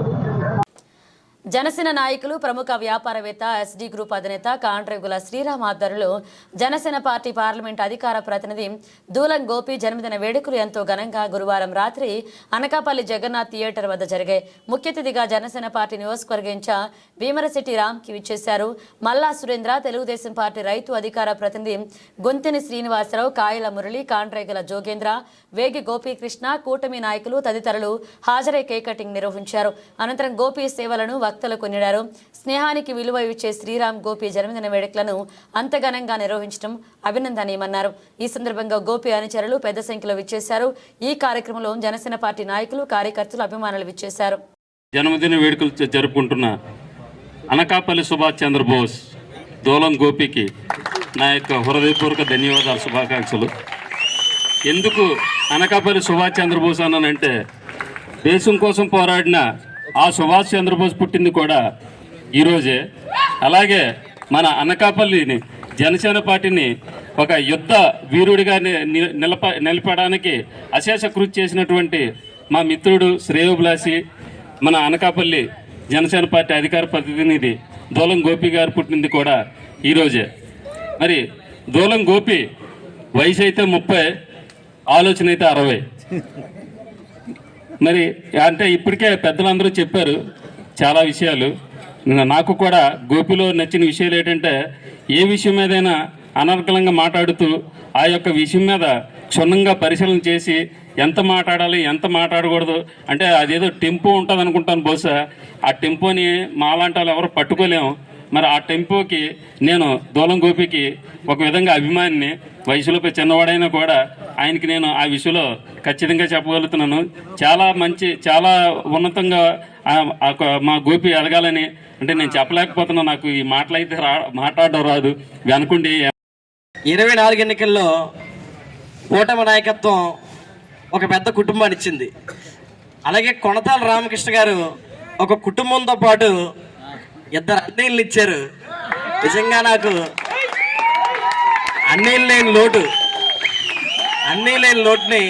జనసేన నాయకులు, ప్రముఖ వ్యాపారవేత్త, ఎస్డీ గ్రూప్ అధినేత కాండ్రేగుల శ్రీరామ్ ఆధ్వర్యంలో జనసేన పార్టీ పార్లమెంట్ అధికార ప్రతినిధి దూలం గోపి జన్మదిన వేడుకలు ఎంతో ఘనంగా గురువారం రాత్రి అనకాపల్లి జగన్నాథ్ థియేటర్ వద్ద జరిగాయి. ముఖ్య అతిథిగా జనసేన పార్టీ నియోజకవర్గ ఇన్ఛార్జ్ భీమరశెట్టి రామ్కి విచ్చేశారు. మల్లా సురేంద్ర, తెలుగుదేశం పార్టీ రైతు అధికార ప్రతినిధి గొంతెని శ్రీనివాసరావు, కాయల మురళి, కాండ్రేగుల జోగేంద్ర, వేగి గోపీకృష్ణ, కూటమి నాయకులు తదితరులు హాజరై కేక్ కటింగ్ నిర్వహించారు. అనంతరం గోపి సేవలను వక్తలు కొనియాడారు. స్నేహానికి విలువ ఇచ్చే శ్రీరామ్ గోపి జన్మదిన వేడుకలను అంత ఘనంగా నిర్వహించడం అభినందనీయమన్నారు. ఈ సందర్భంగా గోపి అనుచరులు పెద్ద సంఖ్యలో విచ్చేశారు. ఈ కార్యక్రమంలో జనసేన పార్టీ నాయకులు, కార్యకర్తలు, అభిమానులు విచ్చేశారు. జన్మదిన వేడుకలు జరుపుకుంటున్న అనకాపల్లి సుభాష్ చంద్రబోస్ దూలం గోపికి నా యొక్క హృదయపూర్వక ధన్యవాదాలు, శుభాకాంక్షలు. ఎందుకు అనకాపల్లి సుభాష్ చంద్రబోస్ అన్నానంటే, దేశం కోసం పోరాడిన ఆ సుభాష్ చంద్రబోస్ పుట్టింది కూడా ఈరోజే. అలాగే మన అనకాపల్లిని, జనసేన పార్టీని ఒక యుద్ధ వీరుడిగా నిలపడానికి అశేష కృషి చేసినటువంటి మా మిత్రుడు, శ్రేయోభిలాషి, మన అనకాపల్లి జనసేన పార్టీ అధికార ప్రతినిధి దూలం గోపి గారు పుట్టింది కూడా ఈరోజే. మరి దూలం గోపి వయసు అయితే 30, ఆలోచన అయితే 60. మరి అంటే ఇప్పటికే పెద్దలందరూ చెప్పారు చాలా విషయాలు. నాకు కూడా గోపిలో నచ్చిన విషయాలు ఏంటంటే, ఏ విషయం మీదైనా అనర్గళంగా మాట్లాడుతూ ఆ యొక్క విషయం మీద క్షుణ్ణంగా పరిశీలన చేసి ఎంత మాట్లాడాలి, ఎంత మాట్లాడకూడదు అంటే అదేదో టెంపో ఉంటుంది అనుకుంటాను. బహుశా ఆ టెంపోని మాలాంటి వాళ్ళు ఎవరు పట్టుకోలేము. మరి ఆ టెంపోకి నేను దూలం గోపికి ఒక విధంగా అభిమానిని. వయసులో చిన్నవాడైనా కూడా ఆయనకి నేను ఆ విషయంలో ఖచ్చితంగా చెప్పగలుగుతున్నాను. చాలా మంచి, చాలా ఉన్నతంగా మా గోపి ఎదగాలని అంటే నేను చెప్పలేకపోతున్నాను. నాకు ఈ మాటలైతే మాట్లాడడం రాదు. అనుకుంటే 24 ఎన్నికల్లో కూటమి నాయకత్వం ఒక పెద్ద కుటుంబాన్ని ఇచ్చింది. అలాగే కొనతాల రామకృష్ణ గారు ఒక కుటుంబంతో పాటు 2 అన్నయ్యలు ఇచ్చారు. నిజంగా నాకు అన్నయ్యలు లేని లోటుని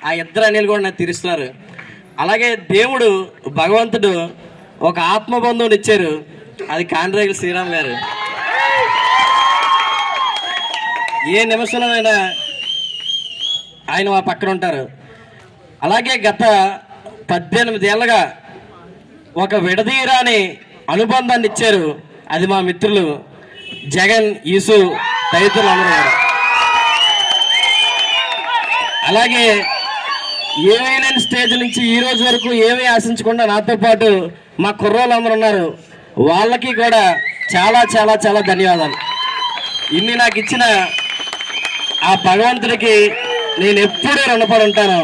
ఆ 2 అన్నయ్యలు కూడా నాకు తీరుస్తున్నారు. అలాగే దేవుడు, భగవంతుడు ఒక ఆత్మబంధువుని ఇచ్చారు. అది కాండ్రేగుల శ్రీరామ్ గారు. ఏ నిమిషంలోనైనా ఆయన మా పక్కన ఉంటారు. అలాగే గత 18 ఏళ్ళగా ఒక విడదీయరాని అనుబంధాన్ని ఇచ్చారు. అది మా మిత్రులు జగన్, ఈసు తదితరులు అందరూ. అలాగే ఏమైనా స్టేజ్ నుంచి ఈ రోజు వరకు ఏమీ ఆశించకుండా నాతో పాటు మా కుర్రోళ్ళందరూ ఉన్నారు. వాళ్ళకి కూడా చాలా చాలా చాలా ధన్యవాదాలు. ఇన్ని నాకు ఇచ్చిన ఆ భగవంతుడికి నేను ఎప్పుడూ రుణపడి ఉంటాను.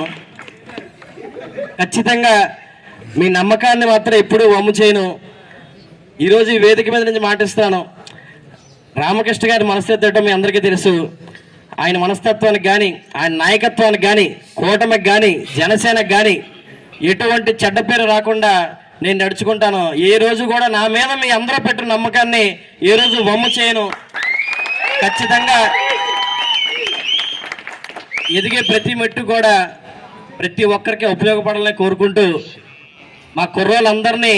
ఖచ్చితంగా మీ నమ్మకాన్ని మాత్రం ఎప్పుడూ వమ్ము చేయను. ఈరోజు ఈ వేదిక మీద నుంచి మాటిస్తాను. రామకృష్ణ గారి మనస్తత్వం మీ అందరికీ తెలుసు. ఆయన మనస్తత్వానికి కానీ, ఆయన నాయకత్వానికి కానీ, కూటమికి కానీ, జనసేనకు కానీ ఎటువంటి చెడ్డ పేరు రాకుండా నేను నడుచుకుంటాను. ఏ రోజు కూడా నా మీద మీ అందరూ పెట్టిన నమ్మకాన్ని ఏ రోజు వమ్ము చేయను. ఖచ్చితంగా ఎదిగే ప్రతి మెట్టు కూడా ప్రతి ఒక్కరికి ఉపయోగపడాలని కోరుకుంటూ మా కుర్రోళ్ళందరినీ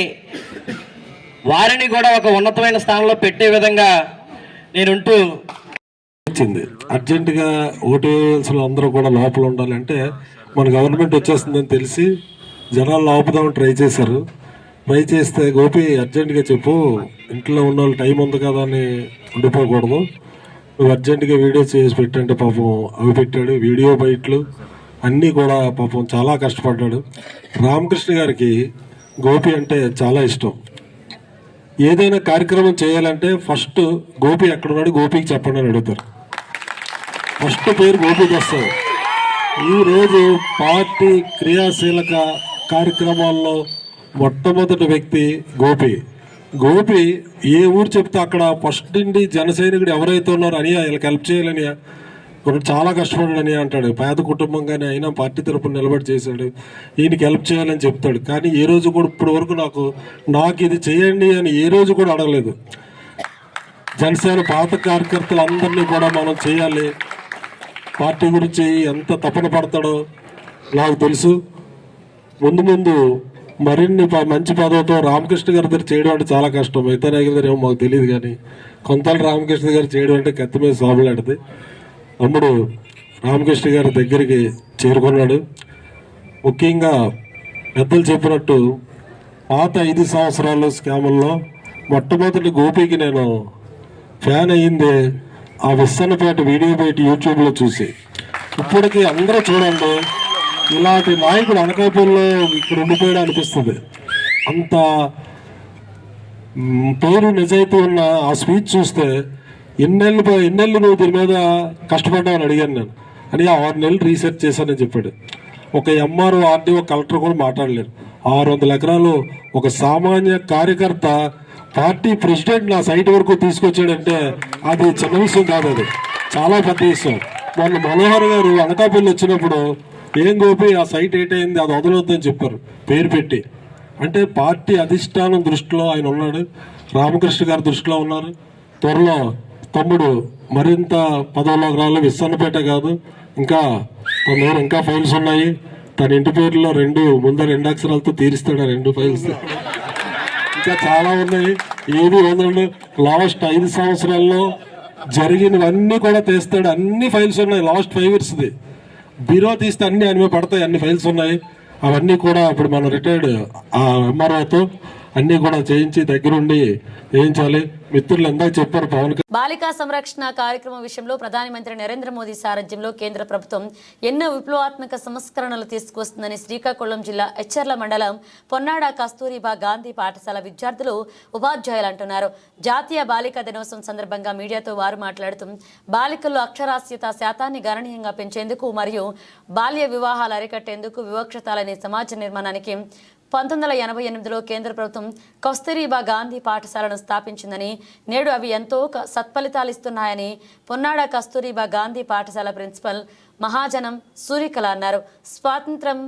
వారిని కూడా ఒక ఉన్నతమైన స్థానంలో పెట్టే విధంగా నేనుంటూ వచ్చింది. అర్జెంటుగా ఓటు వేయాల్సిన అందరూ కూడా లోపల ఉండాలంటే మన గవర్నమెంట్ వచ్చేస్తుందని తెలిసి జనాలు ఆపుదామని ట్రై చేశారు. ట్రై చేస్తే గోపి అర్జెంటుగా చెప్పు, ఇంట్లో ఉన్న వాళ్ళు టైం ఉంది కదా అని ఉండిపోకూడదు, నువ్వు అర్జెంటుగా వీడియో చేసి పెట్టంటే పాపం అవి పెట్టాడు. వీడియో బయట్లు అన్నీ కూడా పాపం చాలా కష్టపడ్డాడు. రామకృష్ణ గారికి గోపి అంటే చాలా ఇష్టం. ఏదైనా కార్యక్రమం చేయాలంటే ఫస్ట్ గోపి ఎక్కడున్నాడు గోపికి చెప్పండి అని అడుగుతారు. ఫస్ట్ పేరు గోపికి వస్తుంది. ఈరోజు పార్టీ క్రియాశీలక కార్యక్రమాల్లో మొట్టమొదటి వ్యక్తి గోపి. గోపి ఏ ఊరు చెప్తే అక్కడ ఫస్ట్ నుండి జన సైనికుడు ఎవరైతే ఉన్నారో అని వీళ్ళకి హెల్ప్ చేయాలని చాలా కష్టపడాడని అంటాడు. పేద కుటుంబంగానే అయినా పార్టీ తరపున నిలబడి చేశాడు, ఈయనకి హెల్ప్ చేయాలని చెప్తాడు. కానీ ఏ రోజు కూడా ఇప్పటి వరకు నాకు ఇది చేయండి అని ఏ రోజు కూడా అడగలేదు. జనసేన పాత కార్యకర్తలందరినీ కూడా మనం చేయాలి, పార్టీ గురించి ఎంత తపన పడతాడో నాకు తెలుసు. ముందు ముందు మరిన్ని మంచి పదవితో రామకృష్ణ గారి దగ్గర చేయడం అంటే చాలా కష్టం. మిగతా నాయకుల దగ్గర ఏమో మాకు తెలియదు, కానీ కొంతలు రామకృష్ణ గారు చేయడం అంటే కత్తి మీద సాగులాడితే తమ్ముడు రామకృష్ణ గారి దగ్గరికి చేరుకున్నాడు. ముఖ్యంగా పెద్దలు చెప్పినట్టు పాత 5 సంవత్సరాలు స్కాముల్లో మొట్టమొదటి గోపికి నేను ఫ్యాన్ అయ్యిందే ఆ విస్సన్నపేట వీడియో బయట యూట్యూబ్లో చూసి. ఇప్పటికీ అందరూ చూడండి, ఇలాంటి నాయకుడు అనకాపల్లిలో ఇక్కడ ఉండిపోయాడు అనిపిస్తుంది. అంత పేరు నిజాయితీ ఉన్న ఆ స్పీచ్ చూస్తే ఎన్నెళ్ళు నువ్వు దీని మీద కష్టపడ్డావని అడిగాను నేను. అని 6 నెలలు రీసెర్చ్ చేశానని చెప్పాడు. ఒక ఎంఆర్ఓ ఆర్డీఓ కలెక్టర్ కూడా మాట్లాడలేరు. 600 ఎకరాలు ఒక సామాన్య కార్యకర్త పార్టీ ప్రెసిడెంట్ నా సైట్ వరకు తీసుకొచ్చాడంటే అది చిన్న విషయం కాదు, అది చాలా పెద్ద విషయం. మొన్న మనోహర్ గారు అనకాపల్లి వచ్చినప్పుడు ఏం గోపి ఆ సైట్ ఏటైంది అది వదలొద్దని చెప్పారు పేరు పెట్టి. అంటే పార్టీ అధిష్టానం దృష్టిలో ఆయన ఉన్నాడు, రామకృష్ణ గారి దృష్టిలో ఉన్నారు. త్వరలో తమ్ముడు మరింత పదవులోకి రాళ్ళు. విస్సన్నపేట కాదు, ఇంకా తన దగ్గర ఇంకా ఫైల్స్ ఉన్నాయి. తన ఇంటి పేరులో 2 అక్షరాలతో తీరుస్తాడు 2 ఫైల్స్. ఇంకా చాలా ఉన్నాయి, ఏది వదలడు. లాస్ట్ 5 సంవత్సరాల్లో జరిగినవన్నీ కూడా తీస్తాడు. అన్ని ఫైల్స్ ఉన్నాయి లాస్ట్ 5 yearsది. బ్యూరో తీస్తే అన్ని ఆయన పడతాయి, అన్ని ఫైల్స్ ఉన్నాయి. అవన్నీ కూడా ఇప్పుడు మనం రిటైర్డ్ ఎంఆర్ఓతో అన్నీ కూడా చేయించి దగ్గరుండి చేయించాలి. మిత్రులు ఎందాక చెప్పారు పవన్. బాలికా సంరక్షణ కార్యక్రమం విషయంలో ప్రధానమంత్రి నరేంద్ర మోదీ సారథ్యంలో కేంద్ర ప్రభుత్వం ఎన్నో విప్లవాత్మక సంస్కరణలు తీసుకొస్తుందని శ్రీకాకుళం జిల్లా ఎచ్చర్ల మండలం పొన్నాడ కస్తూరిబా గాంధీ పాఠశాల విద్యార్థులు ఉపాధ్యాయులు అంటున్నారు. జాతీయ బాలికా దినోత్సవం సందర్భంగా మీడియాతో వారు మాట్లాడుతూ బాలికల్లో అక్షరాస్యత శాతాన్ని గణనీయంగా పెంచేందుకు మరియు బాల్య వివాహాలు అరికట్టేందుకు వివక్షతాలనే సమాజ నిర్మాణానికి 1988లో కేంద్ర ప్రభుత్వం కస్తూరిబా గాంధీ పాఠశాలను స్థాపించిందని, నేడు అవి ఎంతో సత్ఫలితాలిస్తున్నాయని పొన్నాడ కస్తూరిబా గాంధీ పాఠశాల ప్రిన్సిపల్ మహాజనం సూర్యకళ అన్నారు. స్వాతంత్రం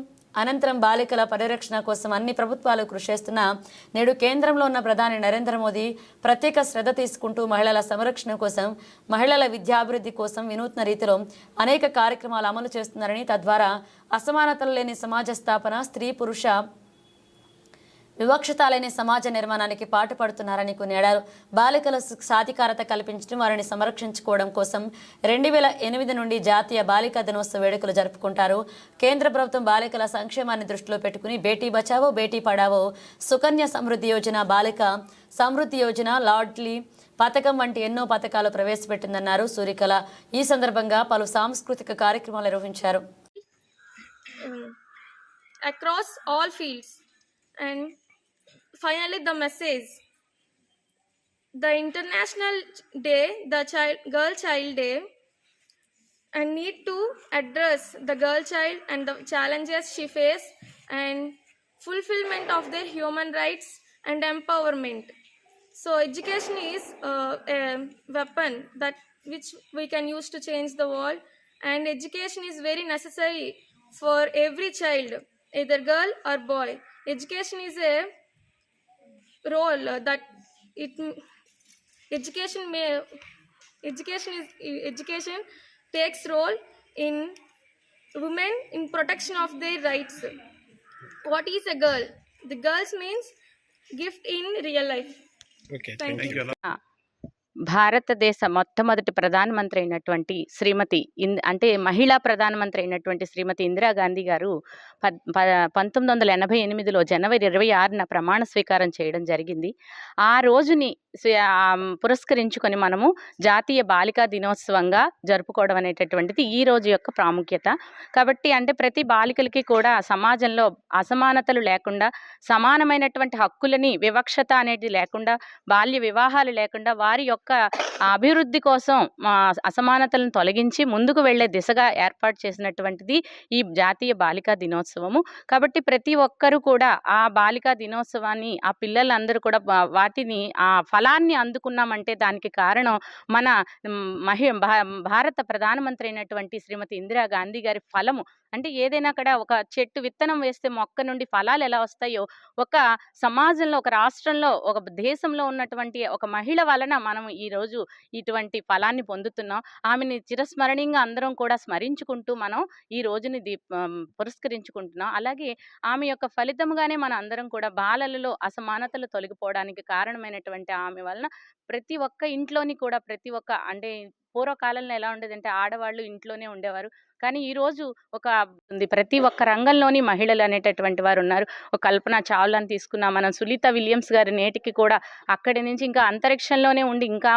అనంతరం బాలికల పరిరక్షణ కోసం అన్ని ప్రభుత్వాలు కృషి చేస్తున్నా నేడు కేంద్రంలో ఉన్న ప్రధాని నరేంద్ర మోదీ ప్రత్యేక శ్రద్ధ తీసుకుంటూ మహిళల సంరక్షణ కోసం, మహిళల విద్యాభివృద్ధి కోసం వినూత్న రీతిలో అనేక కార్యక్రమాలు అమలు చేస్తున్నారని, తద్వారా అసమానతలు లేని సమాజ స్థాపన, స్త్రీ పురుష వివక్షతాలైన సమాజ నిర్మాణానికి పాటుపడుతున్నారని కొనియాడారు. బాలికల సాధికారత కల్పించడం, వారిని సంరక్షించుకోవడం కోసం 2008 నుండి జాతీయ బాలికా దినోత్సవ వేడుకలు జరుపుకుంటారు. కేంద్ర ప్రభుత్వం బాలికల సంక్షేమాన్ని దృష్టిలో పెట్టుకుని బేటీ బచావో, బేటీ పడావో, సుకన్య సమృద్ధి యోజన, బాలిక సమృద్ధి యోజన, లాడ్లీ పథకం వంటి ఎన్నో పథకాలు ప్రవేశపెట్టిందన్నారు సూర్యకళ. ఈ సందర్భంగా పలు సాంస్కృతిక కార్యక్రమాలు నిర్వహించారు. Across all fields. And finally the message, the international day, the girl child day, and need to address the girl child and the challenges she face and fulfillment of their human rights and empowerment. So education is a weapon that which we can use to change the world, and education is very necessary for every child, either girl or boy. Education is a role that education takes role in women in protection of their rights. What is a girl? The girls means gift in real life. Thank you. భారతదేశ మొట్టమొదటి ప్రధానమంత్రి అయినటువంటి శ్రీమతి అంటే మహిళా ప్రధానమంత్రి అయినటువంటి శ్రీమతి ఇందిరాగాంధీ గారు 1988లో జనవరి 26న ప్రమాణ స్వీకారం చేయడం జరిగింది. ఆ రోజుని పురస్కరించుకొని మనము జాతీయ బాలికా దినోత్సవంగా జరుపుకోవడం అనేటటువంటిది ఈ రోజు యొక్క ప్రాముఖ్యత. కాబట్టి అంటే ప్రతి బాలికలకి కూడా సమాజంలో అసమానతలు లేకుండా, సమానమైనటువంటి హక్కులని, వివక్షత అనేది లేకుండా, బాల్య వివాహాలు లేకుండా వారి యొక్క అభివృద్ధి కోసం అసమానతలను తొలగించి ముందుకు వెళ్లే దిశగా ఏర్పాటు చేసినటువంటిది ఈ జాతీయ బాలికా దినోత్సవము. కాబట్టి ప్రతి ఒక్కరూ కూడా ఆ బాలికా దినోత్సవాన్ని, ఆ పిల్లలందరూ కూడా వాటిని ఆ ఫలాన్ని అందుకున్నామంటే దానికి కారణం మన భారత ప్రధానమంత్రి అయినటువంటి శ్రీమతి ఇందిరాగాంధీ గారి ఫలము. అంటే ఏదైనా కూడా ఒక చెట్టు విత్తనం వేస్తే మొక్క నుండి ఫలాలు ఎలా వస్తాయో, ఒక సమాజంలో, ఒక రాష్ట్రంలో, ఒక దేశంలో ఉన్నటువంటి ఒక మహిళ వలన మనం ఈరోజు ఇటువంటి ఫలాన్ని పొందుతున్నాం. ఆమెని చిరస్మరణీయంగా అందరం కూడా స్మరించుకుంటూ మనం ఈ రోజుని పురస్కరించుకుంటున్నాం. అలాగే ఆమె యొక్క ఫలితంగానే మన అందరం కూడా బాలలలో అసమానతలు తొలగిపోవడానికి కారణమైనటువంటి ఆమె వలన ప్రతి ఒక్క ఇంట్లోని కూడా అంటే పూర్వకాలంలో ఎలా ఉండేదంటే ఆడవాళ్ళు ఇంట్లోనే ఉండేవారు. కానీ ఈరోజు ప్రతి ఒక్క రంగంలోని మహిళలు అనేటటువంటి వారు ఉన్నారు. ఒక కల్పన చావ్లాని తీసుకున్నా, మనం సునీత విలియమ్స్ గారి నేటికి కూడా అక్కడి నుంచి ఇంకా అంతరిక్షంలోనే ఉండి ఇంకా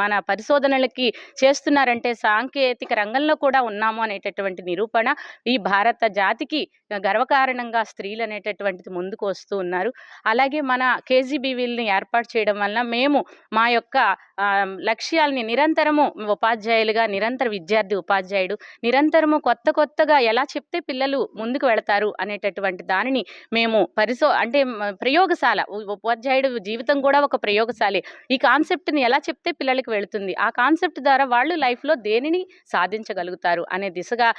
మన పరిశోధనలకి చేస్తున్నారంటే సాంకేతిక రంగంలో కూడా ఉన్నాము అనేటటువంటి నిరూపణ ఈ భారత జాతికి గర్వకారణంగా స్త్రీలు అనేటటువంటిది ముందుకు వస్తూ ఉన్నారు. అలాగే మన కేజీబీవీలని ఏర్పాటు చేయడం వలన మేము మా యొక్క లక్ష్యాలని నిరంతరము ఉపాధ్యాయులుగా, నిరంతర విద్యార్థి ఉపాధ్యాయుడు నిరంతరము కొత్తగా ఎలా చెప్తే పిల్లలు ముందుకు వెళతారు అనేటటువంటి దానిని మేము ప్రయోగశాల, ఉపాధ్యాయుడు జీవితం కూడా ఒక ప్రయోగశాలే. ఈ కాన్సెప్ట్ని ఎలా చెప్తే పిల్లలకి వెళుతుంది, ఆ కాన్సెప్ట్ ద్వారా వాళ్ళు లైఫ్లో దేనిని సాధించగలుగుతారు అనే దిశగా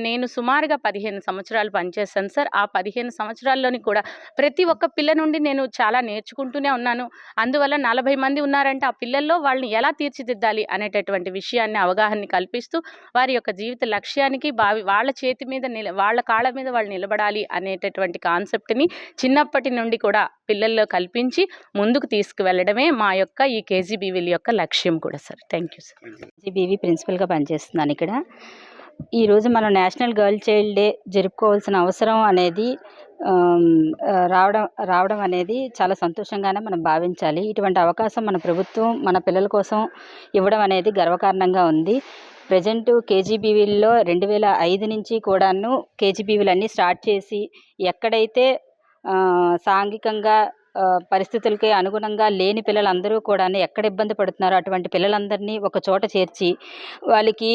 నేను సుమారుగా 15 సంవత్సరాలు పనిచేశాను సార్. ఆ 15 సంవత్సరాల్లోని కూడా ప్రతి ఒక్క పిల్ల నుండి నేను చాలా నేర్చుకుంటూనే ఉన్నాను. అందువల్ల 40 మంది ఉన్నారంటే ఆ పిల్లల్లో వాళ్ళని ఎలా తీర్చిదిద్దాలి అనేటటువంటి విషయాన్ని అవగాహన కల్పిస్తూ వారి యొక్క జీవిత లక్ష్యానికి వాళ్ళ చేతి మీద వాళ్ళ కాళ్ళ మీద వాళ్ళు నిలబడాలి అనేటటువంటి కాన్సెప్ట్ని చిన్నప్పటి నుండి కూడా పిల్లల్లో కల్పించి ముందుకు తీసుకువెళ్ళడమే మా యొక్క ఈ కేజీబీవీల యొక్క లక్ష్యం కూడా sir. Thank you sir. KGBV ప్రిన్సిపల్గా పనిచేస్తున్నాను ఇక్కడ. ఈరోజు మనం నేషనల్ గర్ల్ చైల్డ్ డే జరుపుకోవాల్సిన అవసరం అనేది రావడం అనేది చాలా సంతోషంగానే మనం భావించాలి. ఇటువంటి అవకాశం మన ప్రభుత్వం మన పిల్లల కోసం ఇవ్వడం అనేది గర్వకారణంగా ఉంది. ప్రజెంట్ కేజీబీవీల్లో 2005 నుంచి కూడాను కేజీబీవీలు అన్నీ స్టార్ట్ చేసి ఎక్కడైతే సాంఘికంగా పరిస్థితులకి అనుగుణంగా లేని పిల్లలందరూ కూడా ఎక్కడ ఇబ్బంది పడుతున్నారో అటువంటి పిల్లలందరినీ ఒక చోట చేర్చి వాళ్ళకి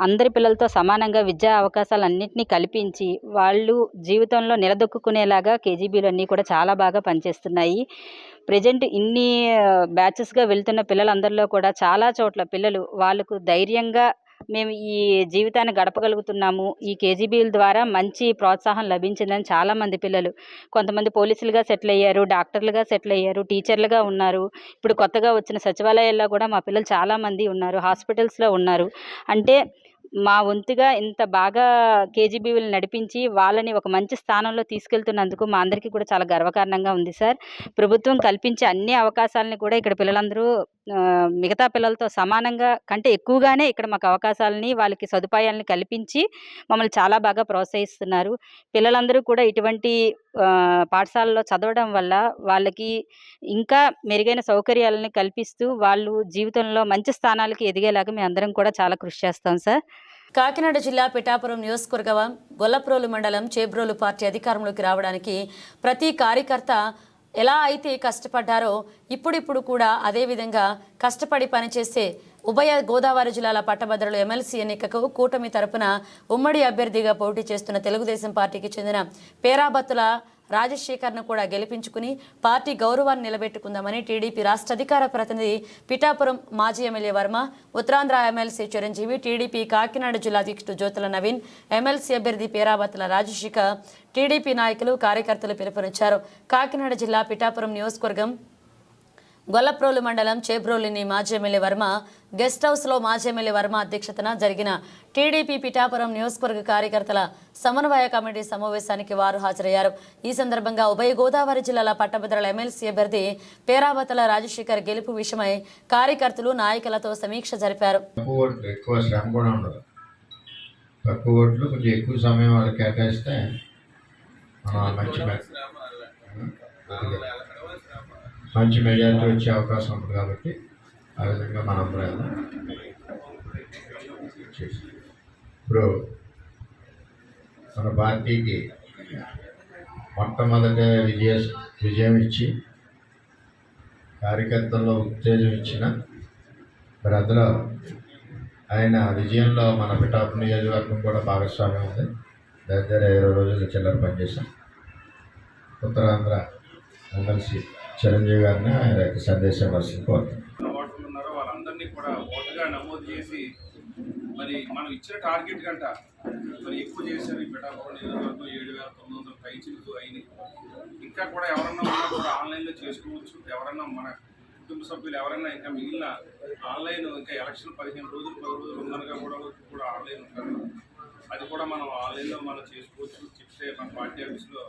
అందరి పిల్లలతో సమానంగా విద్యా అవకాశాలన్నింటినీ కల్పించి వాళ్ళు జీవితంలో నిలదొక్కునేలాగా కేజీబీలు అన్నీ కూడా చాలా బాగా పనిచేస్తున్నాయి. ప్రజెంట్ ఇన్ని బ్యాచెస్గా వెళ్తున్న పిల్లలందరిలో కూడా చాలా చోట్ల పిల్లలు వాళ్ళకు ధైర్యంగా మేము ఈ జీవితాన్ని గడపగలుగుతున్నాము, ఈ కేజీబీల ద్వారా మంచి ప్రోత్సాహం లభించిందని చాలామంది పిల్లలు, కొంతమంది పోలీసులుగా సెటిల్ అయ్యారు, డాక్టర్లుగా సెటిల్ అయ్యారు, టీచర్లుగా ఉన్నారు. ఇప్పుడు కొత్తగా వచ్చిన సచివాలయాల్లో కూడా మా పిల్లలు చాలామంది ఉన్నారు, హాస్పిటల్స్లో ఉన్నారు. అంటే మా వంతుగా ఇంత బాగా కేజీబీవీలు నడిపించి వాళ్ళని ఒక మంచి స్థానంలో తీసుకెళ్తున్నందుకు మా అందరికీ కూడా చాలా గర్వకారణంగా ఉంది సార్. ప్రభుత్వం కల్పించే అన్ని అవకాశాలని కూడా ఇక్కడ పిల్లలందరూ మిగతా పిల్లలతో సమానంగా కంటే ఎక్కువగానే ఇక్కడ మాకు అవకాశాలని, వాళ్ళకి సదుపాయాలని కల్పించి మమ్మల్ని చాలా బాగా ప్రోత్సహిస్తున్నారు. పిల్లలందరూ కూడా ఇటువంటి పాఠశాలలో చదవడం వల్ల వాళ్ళకి ఇంకా మెరుగైన సౌకర్యాలను కల్పిస్తూ వాళ్ళు జీవితంలో మంచి స్థానాలకి ఎదిగేలాగా మేము అందరం కూడా చాలా కృషి చేస్తాం సార్. కాకినాడ జిల్లా పిఠాపురం నియోజకవర్గం గొల్లప్రోలు మండలం చేబ్రోలు పార్టీ అధికారంలోకి రావడానికి ప్రతి కార్యకర్త ఎలా అయితే కష్టపడ్డారో ఇప్పుడు కూడా అదేవిధంగా కష్టపడి పనిచేసే ఉభయ గోదావరి జిల్లాల పట్టభద్రులు ఎమ్మెల్సీ ఎన్నికకు కూటమి తరపున ఉమ్మడి అభ్యర్థిగా పోటీ చేస్తున్న తెలుగుదేశం పార్టీకి చెందిన పేరాబత్తుల రాజశేఖర్ను కూడా గెలిపించుకుని పార్టీ గౌరవాన్ని నిలబెట్టుకుందామని టీడీపీ రాష్ట్ర అధికార ప్రతినిధి పిఠాపురం మాజీ MLA Varma, Uttarandhra MLC Chiranjeevi, TDP Kakinada జిల్లా అధ్యక్షుడు జ్యోతుల నవీన్, ఎమ్మెల్సీ అభ్యర్థి పేరాబత్తుల రాజశేఖర్, టీడీపీ నాయకులు, కార్యకర్తలు పిలుపునిచ్చారు. కాకినాడ జిల్లా పిఠాపురం నియోజకవర్గం గొల్లప్రోలు మండలం చేబ్రోలిని మాజీ ఎమ్మెల్యే వర్మ గెస్ట్ హౌస్లో మాజీ ఎమ్మెల్యే వర్మ అధ్యక్షతన జరిగిన టీడీపీ పిఠాపురం నియోజకవర్గ కార్యకర్తల సమన్వయ కమిటీ సమావేశానికి వారు హాజరయ్యారు. ఈ సందర్భంగా ఉభయ గోదావరి జిల్లాల పట్టభద్రుల ఎమ్మెల్సీ అభ్యర్థి పేరాబతల రాజశేఖర్ గెలుపు విషయమై కార్యకర్తలు నాయకులతో సమీక్ష జరిపారు. ఎక్కువ శ్రమ కూడా ఉండదు, తక్కువ ఓట్లు కొంచెం ఎక్కువ సమయం వాళ్ళు కేటాయిస్తే మంచి మెజారిటీ వచ్చే అవకాశం ఉంటుంది. కాబట్టి ఆ విధంగా మనందరం ఇప్పుడు మన పార్టీకి మొట్టమొదట విజయం ఇచ్చి కార్యకర్తల్లో ఉత్తేజం ఇచ్చిన మరి అందులో ఆయన విజయంలో మన పిఠాపురం నియోజకవర్గం కూడా భాగస్వామ్యం ఉంది. దగ్గర 20 రోజులు చిల్లర పనిచేశాం. ఉత్తరాంధ్ర ఎమ్మెల్సీ చిరంజీవి గారిని ఆయన యొక్క సందేశం వర్షం కోరుతున్నాం. ఓటర్లు ఉన్నారో వాళ్ళందరినీ కూడా ఓటుగా నమోదు చేసి మరి మనం ఇచ్చిన టార్గెట్ కంట మరి ఎక్కువ చేశారు. ఈ పిఠాపురం నియోజకవర్గం 7,900 పైచిలకు అయినాయి. ఇంకా కూడా ఎవరన్నా ఉన్నా కూడా ఆన్లైన్లో చేసుకోవచ్చు. ఎవరన్నా మన కుటుంబ సభ్యులు ఎవరైనా ఇంకా మిగిలిన ఆన్లైన్ ఇంకా ఎలక్షన్ 15 రోజులు 10 రోజులు ఉందనగా కూడా ఆన్లైన్ ఉంటారు. అది కూడా మనం ఆన్లైన్లో మనం చేసుకోవచ్చు. చెప్తే మన పార్టీ ఆఫీస్లో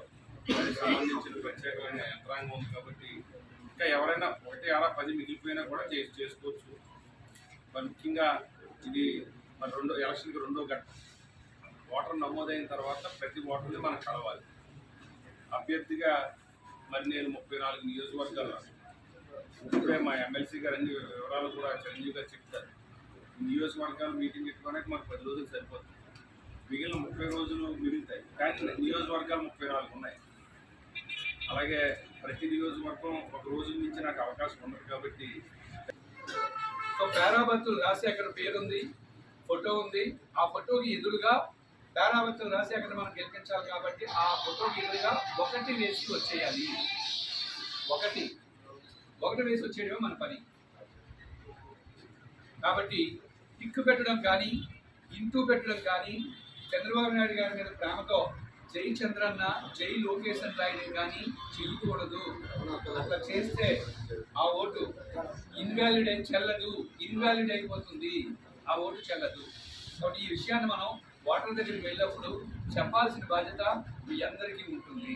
దానికి సంబంధించిన ప్రత్యేకమైన యంత్రాంగం ఉంది. కాబట్టి ఇంకా ఎవరైనా 1, 6, 10 మిగిలిపోయినా కూడా చేసుకోవచ్చు. మరి ముఖ్యంగా ఇది మన ఎలక్షన్కి 2వ ఘట్టం. ఓటర్ నమోదైన తర్వాత ప్రతి ఓటర్ని మనం కలవాలి. అభ్యర్థిగా మరి నేను 34 నియోజకవర్గాలు, ఇప్పుడే మా ఎమ్మెల్సీ గారు అన్ని వివరాలు కూడా చిరంజీవి గారు చెప్తారు. నియోజకవర్గాలు మీటింగ్ పెట్టుకోవడానికి మాకు 10 రోజులు సరిపోతుంది. మిగిలిన 30 రోజులు మిగులుతాయి. కానీ నియోజకవర్గాలు 34 ఉన్నాయి. అలాగే ప్రతి నియోజకవర్గం ఒక రోజు నుంచి నాకు అవకాశం ఉండదు. కాబట్టి సో పేరాబత్తులు రాజశేఖర్ పేరుంది, ఫోటో ఉంది. ఆ ఫోటోకి ఎదురుగా పేరాబత్తులు రాజశేఖర్ మనం గెలిపించాలి. కాబట్టి ఆ ఫోటోకి ఎదురుగా 1 వేసి వచ్చేయాలి. 1 వేసి వచ్చేయడమే మన పని. కాబట్టి టిక్కు పెట్టడం కానీ ఇంటూ పెట్టడం కానీ చంద్రబాబు నాయుడు గారి మీద ప్రేమతో జై చంద్రన్న జై లోకేష్ అని రాయడం కానీ చెయ్యకూడదు. అట్లా చేస్తే ఆ ఓటు ఇన్వాలిడ్ ఇన్వాలిడ్ అయిపోతుంది. ఆ ఓటు చెల్లదు. కాబట్టి ఈ విషయాన్ని మనం ఓటర్ దగ్గరికి వెళ్ళినప్పుడు చెప్పాల్సిన బాధ్యత మీ అందరికీ ఉంటుంది.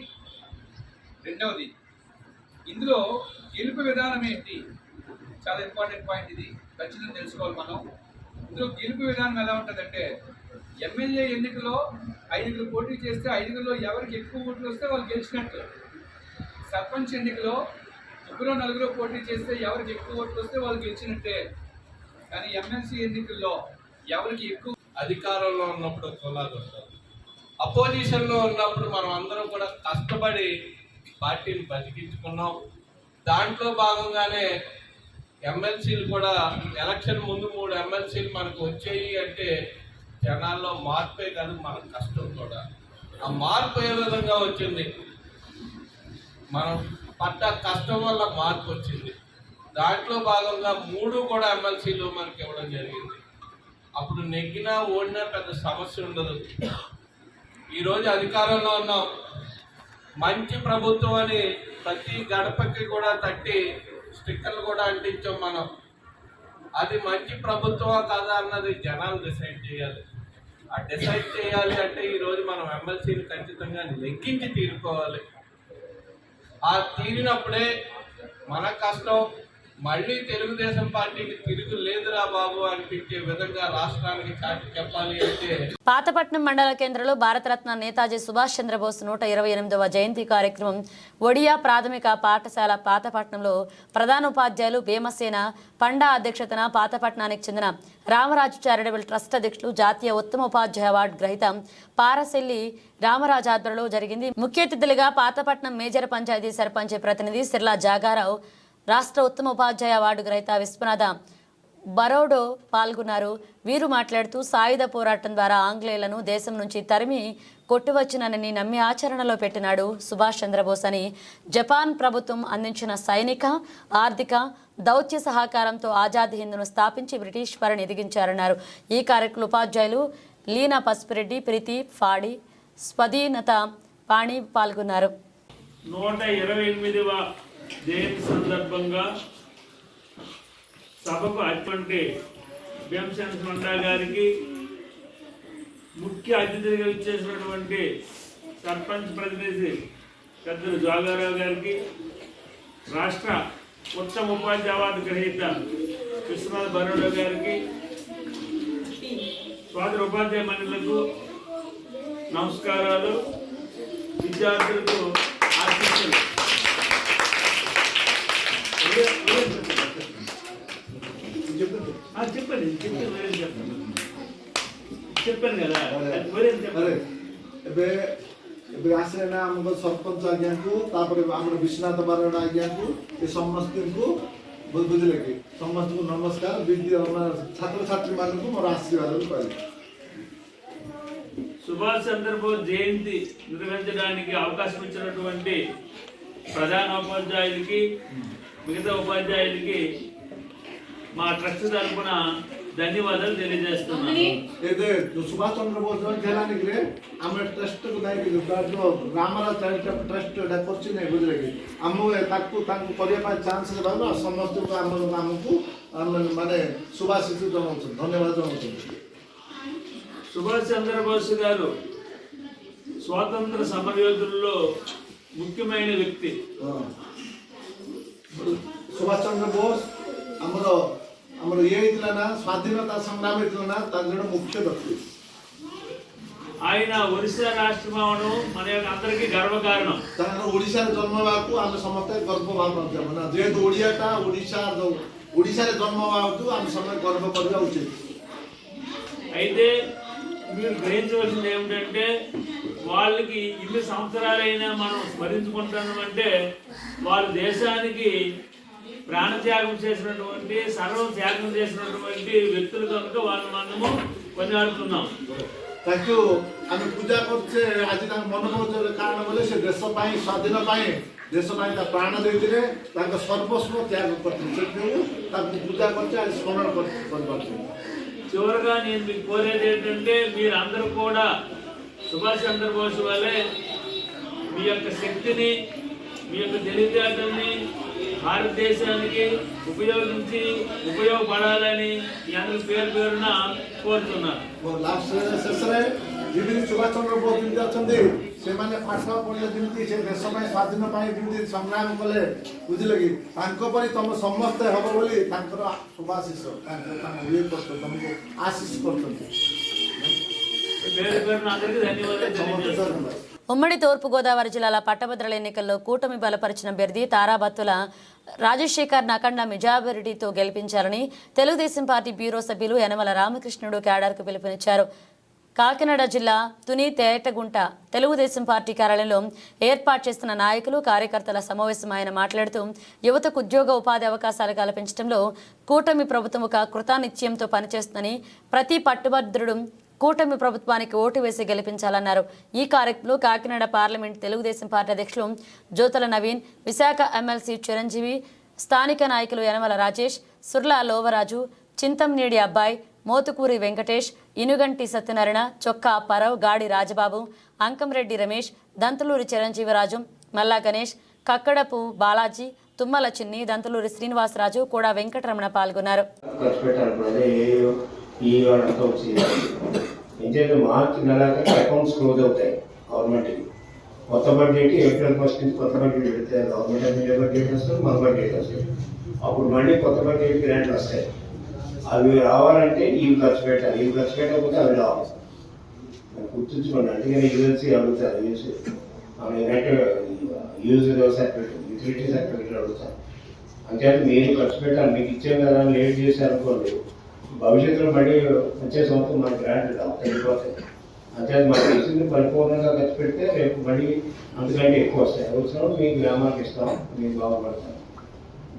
రెండవది, ఇందులో గెలుపు విధానం ఏంటి? చాలా ఇంపార్టెంట్ పాయింట్. ఇది ఖచ్చితంగా తెలుసుకోవాలి మనం. ఇందులో గెలుపు విధానం ఎలా ఉంటుందంటే, ఎమ్మెల్యే ఎన్నికలో 5 పోటీ చేస్తే 5లో ఎవరికి ఎక్కువ ఓట్లు వస్తే వాళ్ళు గెలిచినట్టు. సర్పంచ్ ఎన్నికలో 3, 4 పోటీ చేస్తే ఎవరికి ఎక్కువ ఓట్లు వస్తే వాళ్ళు గెలిచినట్టే. కానీ ఎమ్మెల్సీ ఎన్నికల్లో ఎవరికి ఎక్కువ అధికారంలో ఉన్నప్పుడు కులాలు వస్తారు, అపోజిషన్లో ఉన్నప్పుడు మనం అందరం కూడా కష్టపడి పార్టీని బతికించుకున్నాం. దాంట్లో భాగంగానే ఎమ్మెల్సీలు కూడా ఎలక్షన్ ముందు 3 ఎమ్మెల్సీలు మనకు వచ్చాయి అంటే జనాల్లో మార్పే కాదు, మన కష్టం కూడా. ఆ మార్పు ఏ విధంగా వచ్చింది? మనం పడ్డ కష్టం వల్ల మార్పు వచ్చింది. దాంట్లో భాగంగా 3 కూడా ఎమ్మెల్సీలు మనకి ఇవ్వడం జరిగింది. అప్పుడు నెగ్గినా ఓడినా పెద్ద సమస్య ఉండదు. ఈరోజు అధికారంలో ఉన్నాం, మంచి ప్రభుత్వం అని ప్రతి గడపకి కూడా తట్టి స్టిక్కర్లు కూడా అంటించాం మనం. అది మంచి ప్రభుత్వమా కాదా అన్నది జనాలు డిసైడ్ చేయాలి. ఆ డిసైడ్ చేయాలి అంటే ఈరోజు మనం ఎమ్మెల్సీని ఖచ్చితంగా లెక్కించి తీరుకోవాలి. ఆ తీరినప్పుడే మన కష్టం మళ్ళీ తెలుగుదేశం పార్టీకి తిరుగు లేదురా బాబు అనిపించే విధంగా రాష్ట్రానికి చాటి చెప్పాలి అంటే. పాతపట్నం మండల కేంద్రంలో భారతరత్న నేతాజీ సుభాష్ చంద్రబోస్ 128వ జయంతి కార్యక్రమం ఒడియా ప్రాథమిక పాఠశాల పాతపట్నంలో ప్రధానోపాధ్యాయులు భీమసేన పండా అధ్యక్షతన పాతపట్నానికి చెందిన రామరాజు చారిటబుల్ ట్రస్ట్ అధ్యక్షులు జాతీయ ఉత్తమ ఉపాధ్యాయ అవార్డు గ్రహీత పారసెల్లి రామరాజు ఆధ్వర్యంలో జరిగింది. ముఖ్య అతిథులుగా పాతపట్నం మేజర్ పంచాయతీ సర్పంచ్ ప్రతినిధి సిర్లా జాగారావు, రాష్ట్ర ఉత్తమ ఉపాధ్యాయ అవార్డు గ్రహీత విశ్వనాథ బరోడో పాల్గొన్నారు. వీరు మాట్లాడుతూ సాయుధ పోరాటం ద్వారా ఆంగ్లేయులను దేశం నుంచి తరిమి కొట్టువచ్చునని నమ్మి ఆచరణలో పెట్టినాడు సుభాష్ చంద్రబోస్ అని, జపాన్ ప్రభుత్వం అందించిన సైనిక ఆర్థిక దౌత్య సహకారంతో ఆజాద్ హిందును స్థాపించి బ్రిటిష్ వారిని ఎదిగించారన్నారు. ఈ కార్యక్రమంలో ఉపాధ్యాయులు లీనా పసుపురెడ్డి, ప్రీతి ఫాడి, స్వధీనత పాణి పాల్గొన్నారు. 128వ జయంతి సందర్భంగా సభకు అటువంటి భీమసేన మండా గారికి, ముఖ్య అతిథిగా ఇచ్చేసినటువంటి సర్పంచ్ ప్రతినిధి పెద్దలు జోగారావు గారికి, రాష్ట్ర ఉత్తమ ఉపాధ్యాయ అవార్డు గ్రహీత విశ్వనాథ్ బరోడా గారికి, సోదర ఉపాధ్యాయ మండలకు నమస్కారాలు, విద్యార్థులకు ఆశీస్సులు. చెప్పండి చెప్పాను కదా. ଏବେ ଆସିଲେ ନା ଆମ ସରପଞ୍ଚ ଆଜ୍ଞାକୁ, ତାପରେ ଆମର ବିଶ୍ୱନାଥ ବାରଣା ଆଜ୍ଞାକୁ, ଏ ସମସ୍ତଙ୍କୁ ବୁଝିଲେ କି ସମସ୍ତଙ୍କୁ ନମସ୍କାର, ଛାତ୍ରଛାତ୍ରୀମାନଙ୍କୁ ମୋର ଆଶୀର୍ବାଦ କହିବି. సుభాష్ చంద్రబోస్ జయంతి నిర్వహించడానికి అవకాశం ఇచ్చినటువంటి ప్రధాన ఉపాధ్యాయులకి, మిగతా ఉపాధ్యాయులకి మా ట్రస్ట్ తరఫున ధన్యవాదాలు తెలియజేస్తున్నాను. ଏବେ ସୁଭାଷ ଚନ୍ଦ୍ର ବୋଷ ଜୟନ୍ତୀ ହେଲାନି କି ଆମେ ଟ୍ରଷ୍ଟକୁ ଯାଇକି ରାମରାଜ ଚାରିଟେବଲ୍ ଟ୍ରଷ୍ଟ ଏଇଟା କରୁଛି ନାଇଁ, ବୁଝିଲେ କି ଆମକୁ ତାଙ୍କୁ କରିବା ପାଇଁ ଚାନ୍ସ ଦେବାକୁ ସମସ୍ତଙ୍କୁ ଆମକୁ ମାନେ ଶୁଭାଶିଷ ଜଣାଉଛନ୍ତି, ଧନ୍ୟବାଦ ଜଣାଉଛନ୍ତି. సుభాష్ చంద్రబోస్ గారు స్వాతంత్ర సమరయోధుల్లో ముఖ్యమైన వ్యక్తి. ସୁଭାଷ ଚନ୍ଦ୍ର ବୋଷ ଆମର ଇଏ ହେଇଥିଲା ନା, ସ୍ୱାଧୀନତା ସଂଗ୍ରାମ ହେଇଥିଲା ନା, ତାର ଜଣେ ମୁଖ୍ୟ ବ୍ୟକ୍ତି. ఆయన ఒరిస్సా రాష్ట్రం అవడం మన అందరికీ గర్వకారణం. ତାଙ୍କର ଓଡ଼ିଶାରେ ଜନ୍ମ ହେବାକୁ ଆମେ ସମସ୍ତେ ଗର୍ବ ଭାବୁଛୁ. ମାନେ ଯେହେତୁ ଓଡ଼ିଆଟା ଓଡ଼ିଶାରେ ଜନ୍ମ ହେବାକୁ ଆମେ ସମସ୍ତେ ଗର୍ବ କରିବା ଉଚିତ. అయితే మీరు గ్రహించవలసింది ఏమిటంటే, వాళ్ళకి ఇన్ని సంవత్సరాలైనా మనం స్మరించుకుంటామంటే వాళ్ళ దేశానికి ప్రాణత్యాగం చేసినటువంటి, సర్వం త్యాగం చేసినటువంటి వ్యక్తులు కనుక వాళ్ళు మనము కొనియాడుతున్నాం. ତାଙ୍କୁ ଆମେ ପୂଜା କରୁଛେ ଆଜି ତାଙ୍କ ମନେ ପକାଉଛେ, କାରଣ ବୋଲେ ସେ ଦେଶ ପାଇଁ, ସ୍ୱାଧୀନ ପାଇଁ, ଦେଶ ପାଇଁ ତା ପ୍ରାଣ ଦେଇଥିଲେ, ତାଙ୍କ ସର୍ବସ୍ୱ ତ୍ୟାଗ କରିଥିଲେ. ସେଥିପାଇଁ ତାଙ୍କୁ ପୂଜା କରୁଛେ, ଆଜି ସ୍ମରଣ କରିପାରୁଛେ. చివరిగా నేను మీకు కోరేది ఏంటంటే, మీరు అందరూ కూడా సుభాష్ చంద్రబోస్ వల్లే మీ యొక్క శక్తిని, మీ యొక్క తెలివితేటల్ని భారతదేశానికి ఉపయోగపడాలని మీ అందరి పేరు పేరున కోరుతున్నాను. ଶେଷରେ ଯେମିତି ସୁଭାଷ ଚନ୍ଦ୍ର ବୋଷ ଯେମିତି ଅଛନ୍ତି, ସେମାନେ ପାଠ ପଢ଼ିଲେ ଯେମିତି ସେ ଦେଶ ପାଇଁ, ସ୍ୱାଧୀନ ପାଇଁ ଯେମିତି ସଂଗ୍ରାମ କଲେ, ବୁଝିଲେ କି ତାଙ୍କ ପରି ତମ ସମସ୍ତେ ହବ ବୋଲି ତାଙ୍କର ଶୁଭାଶିଷ ଇଏ କରୁଛନ୍ତି, ତମକୁ ଆଶିଷ କରୁଛନ୍ତି. పేరు పేరున అందరికీ ధన్యవాదాలు. ఉమ్మడి తూర్పుగోదావరి జిల్లాల పట్టభద్రుల ఎన్నికల్లో కూటమి బలపరిచిన అభ్యర్థి తారాబత్తుల రాజశేఖర్ అఖండ మెజారిటీతో గెలిపించారని తెలుగుదేశం పార్టీ బ్యూరో సభ్యులు యనమల రామకృష్ణుడు క్యాడర్కు పిలుపునిచ్చారు. కాకినాడ జిల్లా తుని తేటగుంట తెలుగుదేశం పార్టీ కార్యాలయంలో ఏర్పాటు చేస్తున్న నాయకులు, కార్యకర్తల సమావేశం ఆయన మాట్లాడుతూ, యువతకు ఉద్యోగ ఉపాధి అవకాశాలు కల్పించడంలో కూటమి ప్రభుత్వం ఒక కృతనిశ్చయంతో పనిచేస్తుందని, ప్రతి పట్టుభద్రుడు కూటమి ప్రభుత్వానికి ఓటు వేసి గెలిపించాలన్నారు. ఈ కార్యక్రమంలో కాకినాడ పార్లమెంట్ తెలుగుదేశం పార్టీ అధ్యక్షులు జ్యోతుల నవీన్, విశాఖ ఎమ్మెల్సీ చిరంజీవి, స్థానిక నాయకులు యనమల రాజేష్, సుర్ల లోవరాజు, చింతంనేడి అబ్బాయి, మోతుకూరి వెంకటేష్, ఇనుగంటి సత్యనారాయణ, చొక్కా అప్పారావు, గాడి రాజబాబు, అంకంరెడ్డి రమేష్, దంతులూరి చిరంజీవరాజు, మల్లా గణేష్, కక్కడపు బాలాజీ, తుమ్మల చిన్ని, దంతులూరి శ్రీనివాసరాజు, కూడా వెంకటరమణ పాల్గొన్నారు. మార్చి నెలకి అకౌంట్స్ క్లోజ్ అవుతాయి గవర్నమెంట్కి. కొత్త బడ్జెట్ ఏప్రిల్ 1 నుంచి కొత్త బడ్జెట్ పెడితే గవర్నమెంట్ మీద బడ్జెట్ వస్తుంది, మన బడ్జెట్ వస్తుంది. అప్పుడు మళ్ళీ కొత్త బడ్జెట్ గ్రాంట్లు వస్తాయి. అవి రావాలంటే ఇవి ఖర్చు పెట్టాలి. ఇవి ఖర్చు పెట్టకపోతే అవి రావు. గుర్తుంచుకోండి. అందుకని యూఎల్సీ అడుగుతారు, యూజ్ సర్టిఫికేట్, యూటిలిటీ సర్టిఫికేట్ అడుగుతారు. అంటే మీరు ఖర్చు పెట్టాలి. మీకు ఇచ్చాం కదా లేట్ చేశారనుకోండి, భవిష్యత్తులో మళ్ళీ వచ్చే సంవత్సరం మన గ్రాంట్ తగ్గిపోతాయి. అంటే మనకి ఇచ్చింది పరిపూర్ణంగా ఖర్చు పెడితే రేపు మళ్ళీ అంతకంటే ఎక్కువ వస్తాయి. వచ్చినప్పుడు మీ గ్రామానికి ఇస్తాం, మీకు బాగుపడతాం.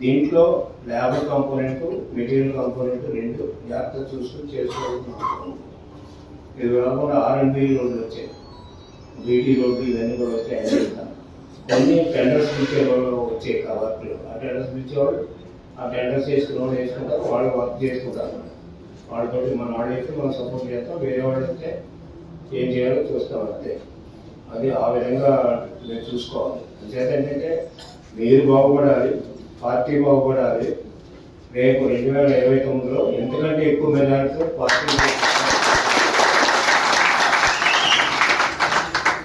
దీంట్లో లేబర్ కాంపోనెంట్, మెటీరియల్ కాంపోనెంట్ రెండు జాగ్రత్త చూసుకుని చేసుకోవాల్సిన. ఇది కాకుండా R&B రోడ్లు వచ్చాయి, బీటీ రోడ్లు ఇవన్నీ కూడా వచ్చాయి. కొన్ని టెండర్స్ పిలిచే వాళ్ళు వచ్చాయి వర్క్లు. ఆ టెండర్స్ పిలిచేవాళ్ళు ఆ టెండర్స్ వేసుకుని వేసుకుంటారు, వాళ్ళు వర్క్ చేసుకుంటారు. వాళ్ళతో మన వాళ్ళు అయితే మనం సపోర్ట్ చేస్తాం, వేరే వాళ్ళు అయితే ఏం చేయాలో చూస్తాం. అంతే. అది ఆ విధంగా మీరు చూసుకోవాలి. అంచేత ఏంటంటే మీరు బాగుపడాలి, పార్టీ బాగుపడాలి, రేపు 2029లో ఎంతకంటే ఎక్కువ మెజారిటీతో పార్టీ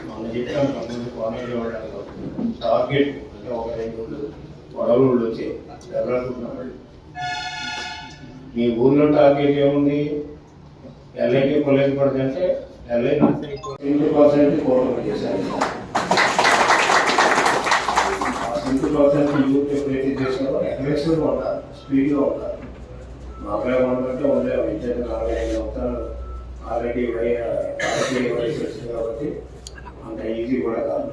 మనం చెప్పాం తమ్ముడు కాలేజీ ఇవ్వడంలో టార్గెట్ అంటే ఒక 2 రోజులు గొడవలు వచ్చి ఎవరనుకుంటున్నాడు. మీ ఊర్లో టార్గెట్ ఏముంది? ఎల్ఐకి కాలేజ్ పడుతుందంటే ఎల్ఐ 20% కోర్టు చేశారు. 20% యూత్ ఎప్పుడైతే చేశారో అగ్రెసివ్గా ఉంటారు, స్పీడ్గా ఉంటారు. మాపై ఉంటే ఉండే విద్యార్థి 45 సంవత్సరాలు ఆల్రెడీ వయసు వచ్చింది కాబట్టి అంత ఈజీ కూడా కాదు.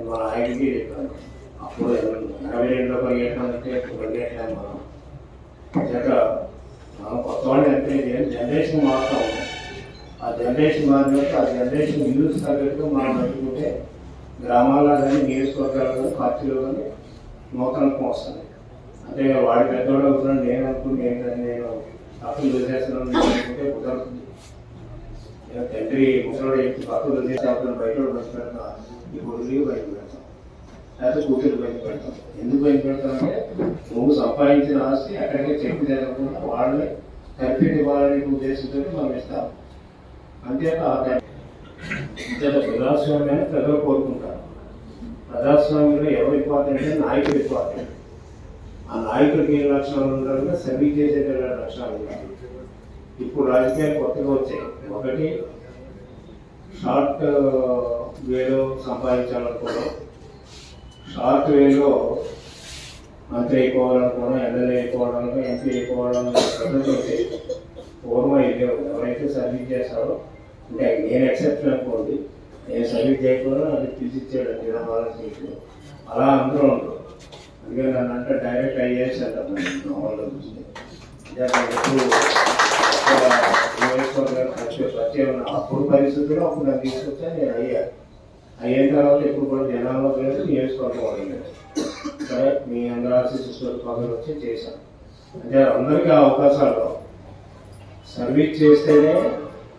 మన ఆయనకి అప్పుడు 82లో పరిగెట్టాలంటే పరిగెట్టలేము మనం. చేత మనం కొత్త వాళ్ళని అంటే జనరేషన్ మారుతూ ఉంటాం. ఆ జనరేషన్ మారినట్టు ఆ జనరేషన్ యూజ్ తగ్గట్టు మనం పెట్టుకుంటే గ్రామాల్లో కానీ నియోజకవర్గాలు కానీ పార్టీలో కానీ నూతనత్వం వస్తుంది. అంటే వాడి పెద్దవాడు అవుతున్నాడు నేను అనుకుంటే నేను పక్కలు వదిలేస్తున్నాను అనుకుంటే కుదరుతుంది. తండ్రి ముసలాడు చెప్పి పక్కలు వదిలేసి అప్పుడు బయట బయట పెడతాం, ఈ కొడుకు బయట పెడతాం, లేకపోతే కూతురు బయట పెడతాం. ఎందుకు బయట పెడతామంటే నువ్వు సంపాదించిన ఆస్తి అక్కడికే చెప్పి జరగకుండా వాళ్ళని కల్పిట్ ఇవ్వాలనే ఉద్దేశంతో మనం ఇస్తాం. అంతేకాక ప్రజాస్వామ్యాన్ని ప్రజలు కోరుకుంటారు. ప్రజాస్వామ్యంలో ఎవరు ఇంపార్టెంట్ అంటే నాయకుడు ఇంపార్టెంట్. ఆ నాయకుడికి ఏ లక్షణాలు ఉండాలంటే సర్వీస్ చేసే లక్షణాలు ఉండాలి. ఇప్పుడు రాజకీయాలు కొత్తగా వచ్చాయి. ఒకటి షార్ట్ వేలో సంపాదించాలనుకోవడం, షార్ట్ వేలో మంత్రి అయిపోవాలనుకోవడం, ఎమ్మెల్యే అయిపోవడం, ఎంపీ అయిపోవడం వచ్చాయి. పూర్వం లేవు. ఎవరైతే సర్వీస్ చేస్తారో అంటే నేను ఎక్సెప్షన్ అనుకోండి, నేను సర్వీస్ చేయకపోవడం అది పిలిచిచ్చాడు ఆలోచించి అలా అందరూ ఉండరు. అందుకే నన్ను అంటే డైరెక్ట్ ఐఏఎస్ అంటారు మా వాళ్ళు చూస్తే. ప్రత్యేక అప్పుడు పరిస్థితుల్లో అప్పుడు నాకు తీసుకొచ్చా నేను అయిన తర్వాత ఎప్పుడు కూడా జనాల్లో లేదు, నియోజకవర్గం అడిగాను. సరే మీ అందరూ ఆశీస్సులు వచ్చి చేశాను. అంటే అందరికీ అవకాశాలు సర్వీస్ చేస్తేనే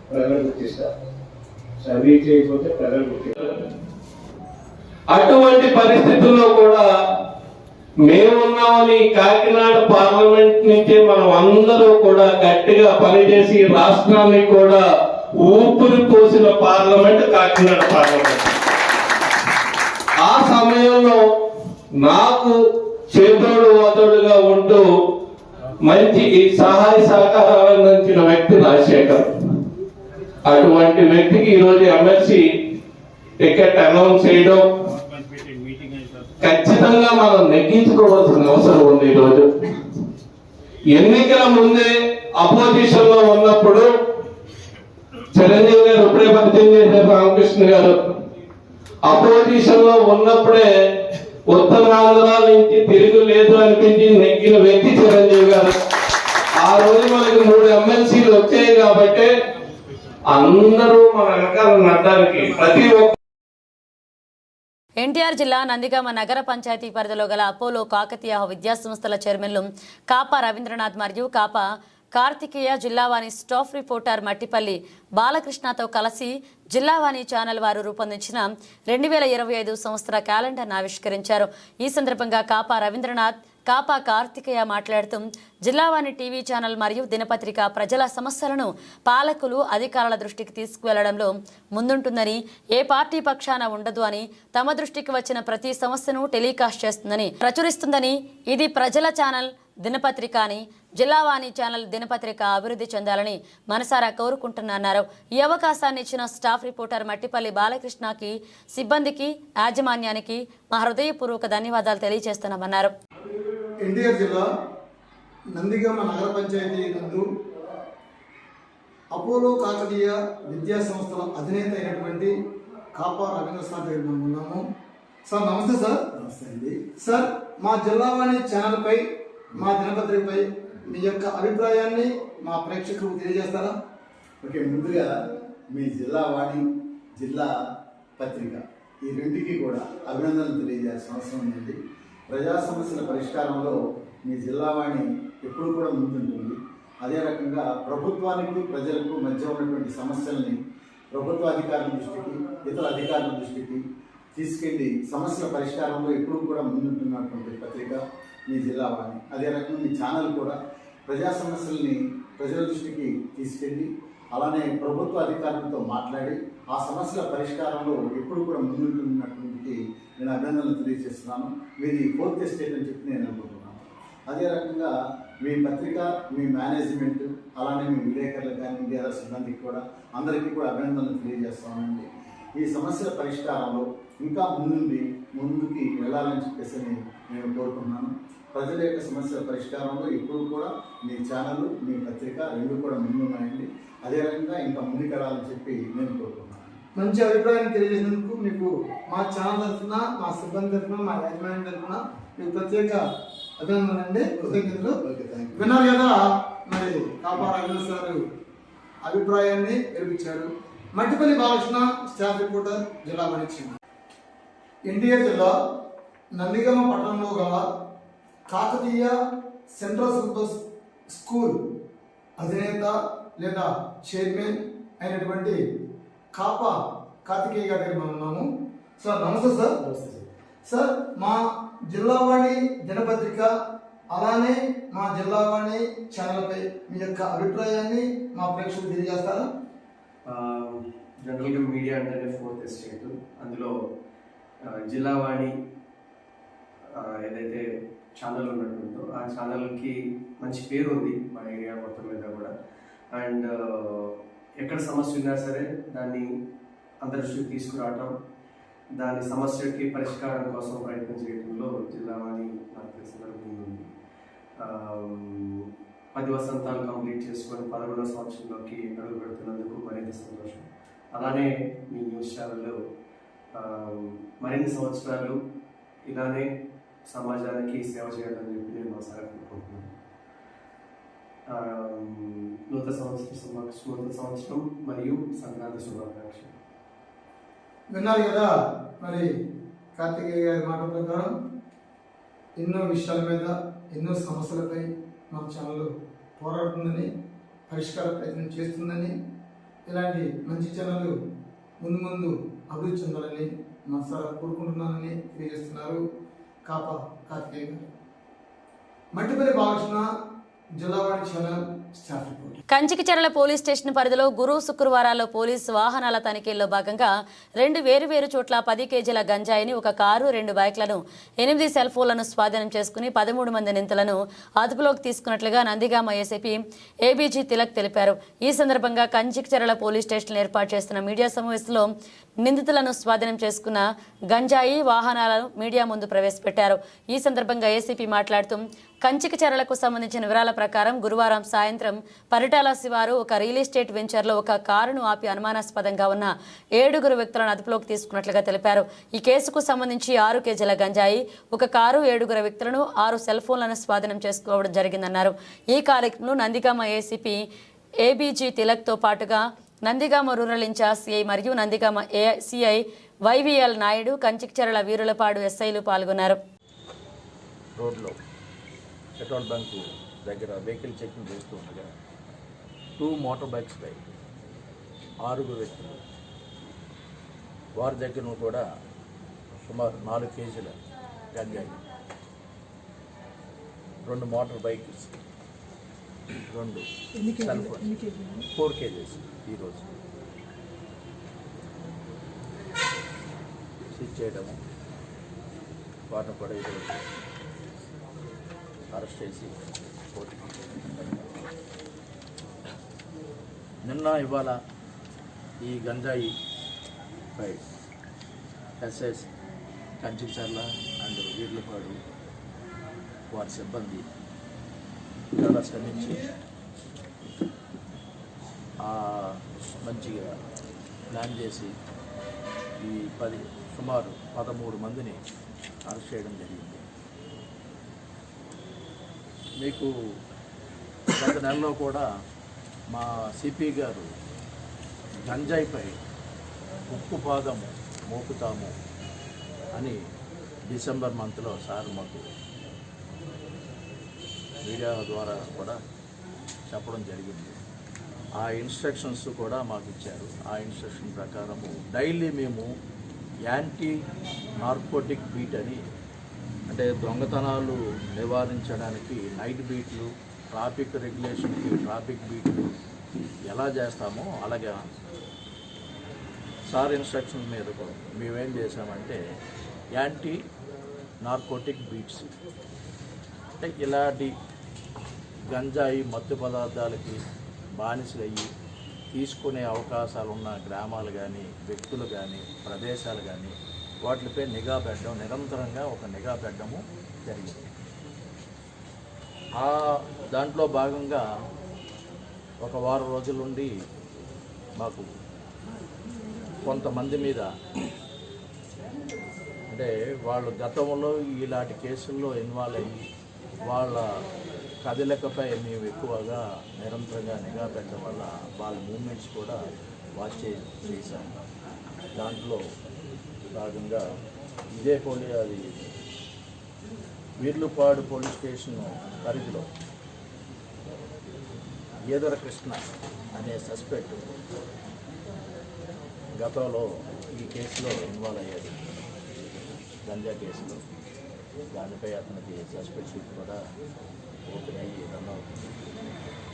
ప్రజలు గుర్తిస్తారు, సర్వీస్ చేయకపోతే ప్రజలు గుర్తిస్తారు. అటువంటి పరిస్థితుల్లో కూడా మేమున్నామని కాకినాడ పార్లమెంట్ నుంచే మనం అందరూ కూడా గట్టిగా పనిచేసి రాష్ట్రాన్ని కూడా ఊపిరి పోసిన పార్లమెంట్ కాకినాడ పార్లమెంట్. ఆ సమయంలో నాకు చేదోడు వాదోడుగా ఉంటూ మంచి సహాయ సహకారాలు అందించిన వ్యక్తి రాజశేఖర్. అటువంటి వ్యక్తికి ఈరోజు ఎమ్మెల్సీ టికెట్ అనౌన్స్ చేయడం ఖచ్చితంగా మనం నెగ్గించుకోవాల్సిన అవసరం ఉంది. ఈరోజు ఎన్నికల ముందే అపోజిషన్ లో ఉన్నప్పుడు చిరంజీవి గారు ఇప్పుడే పరిచయం చేశారు, రామకృష్ణ గారు అపోజిషన్ లో ఉన్నప్పుడే ఉత్తరాంధ్ర నుంచి తిరుగు లేదు అనిపించి నెగ్గిన వ్యక్తి చిరంజీవి గారు. ఆ రోజు మనకి 3 ఎమ్మెల్సీలు వచ్చాయి కాబట్టి అందరూ మన వెనకాల నడ్డానికి ప్రతి ఒక్క ఎన్టీఆర్ జిల్లా నందిగామ నగర పంచాయతీ పరిధిలో గల అపోలో కాకతీయ విద్యా సంస్థల చైర్మన్లు కాపా రవీంద్రనాథ్ మరియు కాపా కార్తికేయ జిల్లావాణి స్టాఫ్ రిపోర్టర్ మట్టిపల్లి బాలకృష్ణతో కలిసి జిల్లావాణి ఛానల్ వారు రూపొందించిన 2025 సంవత్సర క్యాలెండర్ను ఆవిష్కరించారు. ఈ సందర్భంగా కాపా రవీంద్రనాథ్, కాపా కార్తికేయ మాట్లాడుతూ జిల్లావాణి టీవీ ఛానల్ మరియు దినపత్రిక ప్రజల సమస్యలను పాలకులు, అధికారుల దృష్టికి తీసుకువెళ్లడంలో ముందుంటుందని, ఏ పార్టీ పక్షాన ఉండదు అని, తమ దృష్టికి వచ్చిన ప్రతి సమస్యను టెలికాస్ట్ చేస్తుందని, ప్రచురిస్తుందని, ఇది ప్రజల ఛానల్ దినపత్రిక అని, జిల్లావాణి ఛానల్ దినపత్రిక అభివృద్ధి చెందాలని మనసారా కోరుకుంటున్నారు. ఈ అవకాశాన్ని ఇచ్చిన స్టాఫ్ రిపోర్టర్ మట్టిపల్లి బాలకృష్ణకి, సిబ్బందికి, యాజమాన్యానికి మా హృదయపూర్వక ధన్యవాదాలు తెలియజేస్తున్నామన్నారు. ఎన్టీఆర్ జిల్లా నందిగామ నగర పంచాయతీ నందు అపోలో కాకతీయ విద్యా సంస్థల అధినేత అయినటువంటి కాపా రవీంద్రనాథ్ దగ్గర మనం ఉన్నాము. సార్ నమస్తే. సార్ నమస్తే అండి. సార్ మా జిల్లావాణి ఛానల్పై, మా దినపత్రికపై మీ యొక్క అభిప్రాయాన్ని మా ప్రేక్షకులకు తెలియజేస్తారా? ఓకే, ముందుగా మీ జిల్లావాణి, జిల్లా పత్రిక ఈ రెండుకి కూడా అభినందనలు తెలియజేయాల్సిన అవసరం ఉందండి. ప్రజా సమస్యల పరిష్కారంలో మీ జిల్లావాణి ఎప్పుడు కూడా ముందుంటుంది. అదే రకంగా ప్రభుత్వానికి ప్రజలకు మధ్య ఉన్నటువంటి సమస్యల్ని ప్రభుత్వ అధికారుల దృష్టికి, ఇతర అధికారుల దృష్టికి తీసుకెళ్లి సమస్యల పరిష్కారంలో ఎప్పుడు కూడా ముందుంటున్నటువంటి పత్రిక మీ జిల్లా వాణి. అదే రకంగా మీ ఛానల్ కూడా ప్రజా సమస్యల్ని ప్రజల దృష్టికి తీసుకెళ్ళి అలానే ప్రభుత్వ అధికారులతో మాట్లాడి ఆ సమస్యల పరిష్కారంలో ఎప్పుడు కూడా ముందుంటున్నటువంటి నేను అభినందనలు తెలియజేస్తున్నాను. మీది 4th ఎస్టేట్ అని చెప్పి నేను అనుకుంటున్నాను. అదే రకంగా మీ పత్రిక, మీ మేనేజ్మెంట్, అలానే మీ విలేకరులకు కానీ మీడియా సిబ్బందికి కూడా అందరికీ కూడా అభినందనలు తెలియజేస్తానండి. ఈ సమస్యల పరిష్కారంలో ఇంకా ముందుకి వెళ్ళాలని చెప్పేసి నేను కోరుకుంటున్నాను. ప్రజల యొక్క సమస్యల పరిష్కారంలో ఇప్పుడు కూడా మీ ఛానల్, మీ పత్రిక రెండు కూడా ముందున్నాయండి. అదే రకంగా ఇంకా ముందుకెళ్ళాలని చెప్పి నేను కోరుకుంటున్నాను. మంచి అభిప్రాయం తెలియజేసినందుకు మీకు మా ఛానల్ తరఫున, మా సిబ్బంది తరఫున, మా యాజమాన్యం తరఫున మీకు ప్రత్యేక అభినందనలు అండి, కృతజ్ఞతలు. విన్నారు కదా మరి కాపా రఘునాథ్ సార్ అభిప్రాయాన్ని వినిపించారు. మట్టిపల్లి బాలకృష్ణ, స్టాఫ్ రిపోర్టర్, జిల్లా వాణిజ్యం. ఎన్టీఆర్ జిల్లా నందిగామ పట్టణంలో గల కాకతీయ సెంట్రల్ సూపర్ స్కూల్ అధినేత లేదా చైర్మన్ అయినటువంటి కాపా కార్తికేయ గారి దగ్గర మనం ఉన్నాము. సార్ నమస్తే సార్. సార్ మా జిల్లావాణి దినపత్రిక అలానే మా జిల్లావాణి ఛానల్పై మీ యొక్క అభిప్రాయాన్ని మా ప్రేక్షకులు తెలియజేస్తారా? జనరల్గా మీడియా అంటేనే 4th ఎస్టేట్. అందులో జిల్లావాణి ఏదైతే ఛానల్ ఉన్నట్టుందో ఆ ఛానల్కి మంచి పేరు ఉంది మా ఏరియా మొత్తం మీద కూడా. అండ్ ఎక్కడ సమస్య ఉన్నా సరే దాన్ని అందరి దృష్టికి తీసుకురావటం, దాని సమస్యకి పరిష్కారం కోసం ప్రయత్నం చేయడంలో జిల్లావాణి నాకు తెలిసిన ఉంది. 10 వసంతాలు కంప్లీట్ చేసుకొని 11వ సంవత్సరంలోకి అడుగు పెడుతున్నందుకు మరింత సంతోషం. అలానే మీ న్యూస్ ఛానల్లో మరిన్ని సంవత్సరాలు ఇలానే సమాజానికి సేవ చేయాలని చెప్పి నేను మనసారా కోరుకుంటున్నాను. నూతన సంవత్సరం మరియు సంక్రాంతి శుభాకాంక్షలు. విన్నారు కదా మరి కార్తికేయ గారి మాట ప్రకారం ఎన్నో విషయాల మీద, ఎన్నో సమస్యలపై మన ఛానల్ పోరాడుతుందని, పరిష్కార ప్రయత్నం చేస్తుందని, ఇలాంటి మంచి ఛానల్ ముందు అభివృద్ధి చెందాలని మనసారా కోరుకుంటున్నానని తెలియజేస్తున్నారు కాపా కార్తికేయ గారు. Mattipalli Balakrishna, Jillavani channel, staff report. Kanchikacherla police station పరిధిలో గురు శుక్రవారాల్లో పోలీసు వాహనాల తనిఖీల్లో భాగంగా 2 వేరు చోట్ల 10 కేజీల గంజాయిని, ఒక కారు, 2 బైక్లను, 8 సెల్ ఫోన్లను స్వాధీనం చేసుకుని 13 మంది నిందితులను అదుపులోకి తీసుకున్నట్లుగా నందిగామ ఏసీపీ ఏబీజీ తిలక్ తెలిపారు. ఈ సందర్భంగా కంచికిచర్ల పోలీస్ స్టేషన్ ఏర్పాటు చేస్తున్న మీడియా సమావేశంలో నిందితులను స్వాధీనం చేసుకున్న గంజాయి వాహనాలను మీడియా ముందు ప్రవేశపెట్టారు. ఈ సందర్భంగా ఏసీపీ మాట్లాడుతూ కంచికిచర్లకు సంబంధించిన వివరాల ప్రకారం గురువారం సాయంత్రం పరిటాల శివారు ఒక రియల్ ఎస్టేట్ వెంచర్లో ఒక కారును ఆపి అనుమానాస్పదంగా ఉన్న 7 వ్యక్తులను అదుపులోకి తీసుకున్నట్లుగా తెలిపారు. ఈ కేసుకు సంబంధించి 6 కేజీల గంజాయి, ఒక కారు, 7 వ్యక్తులను, 6 సెల్ ఫోన్లను స్వాధీనం చేసుకోవడం జరిగిందన్నారు. ఈ కార్యక్రమంలో నందిగామ ఏసీపీ ఏబీజీ తిలక్తో పాటుగా నందిగామ రూరల్ ఇన్ఛార్జ్ సిఐ మరియు నందిగామ సిఐ వైవిఎల్ నాయుడు, కంచికిచర్ల వీరులపాడు ఎస్ఐలు పాల్గొన్నారు. రోడ్లో పెట్రోల్ బంకు దగ్గర వెహికల్ చెకింగ్ చేస్తూ ఉండగా 2 మోటార్ బైక్స్ పై 6 వ్యక్తులు, వారి దగ్గర కూడా సుమారు 4 కేజీల గంజాయి, 2 motor bikes, 2 cell phone, 4 kgs ఈరోజు సీజ్ చేయడము, వారిని కూడా ఈరోజు అరెస్ట్ చేసి కోర్టుకి. నిన్న ఇవాళ ఈ గంజాయి పై ఎస్ఎస్ కంచికిచర్ల అండ్ వీర్లపాడు వారి సిబ్బంది చాలా శ్రమించి మంచిగా ప్లాన్ చేసి ఈ సుమారు 13 మందిని అరెస్ట్ చేయడం జరిగింది. మీకు గత నెలలో కూడా మా సిపి గారు గంజాయిపై ఉక్కుపాదము మోపుతాము అని డిసెంబర్ మంత్లో సార్ మాకు మీడియా ద్వారా కూడా చెప్పడం జరిగింది. ఆ ఇన్స్ట్రక్షన్స్ కూడా మాకు ఇచ్చారు. ఆ ఇన్స్ట్రక్షన్ ప్రకారము డైలీ మేము యాంటీ నార్కోటిక్ బీట్ అని, అంటే దొంగతనాలు నివారించడానికి నైట్ బీట్లు, ట్రాఫిక్ రెగ్యులేషన్కి ట్రాఫిక్ బీట్లు ఎలా చేస్తామో అలాగే సార్ ఇన్స్ట్రక్షన్ మీద మేమేం చేసామంటే యాంటీ నార్కోటిక్ బీట్స్, అంటే ఇలాంటి గంజాయి మత్తు పదార్థాలకి బానిసలయ్యి తీసుకునే అవకాశాలు ఉన్న గ్రామాలు కానీ వ్యక్తులు కానీ ప్రదేశాలు కానీ వాటిపై నిఘా పెట్టడం, నిరంతరంగా ఒక నిఘా పెట్టడము జరిగింది. దాంట్లో భాగంగా ఒక వారం రోజుల నుండి మాకు కొంతమంది మీద, అంటే వాళ్ళు గతంలో ఇలాంటి కేసుల్లో ఇన్వాల్వ్ అయ్యి వాళ్ళ కదలికపై మేము ఎక్కువగా నిరంతరంగా నిఘా పెట్టడం వల్ల వాళ్ళ మూమెంట్స్ కూడా వాచ్ చేశాం. దాంట్లో భాగంగా ఇదే అది వీర్లుపాడు పోలీస్ స్టేషన్ పరిధిలో ఈదర కృష్ణ అనే సస్పెక్ట్ గతంలో ఈ కేసులో ఇన్వాల్వ్ అయ్యాడు, గంజా కేసులో. దానిపై అతనికి సస్పెక్ట్ షీట్ కూడా ఓపెన్ అయ్యి రన్ అవుతుంది.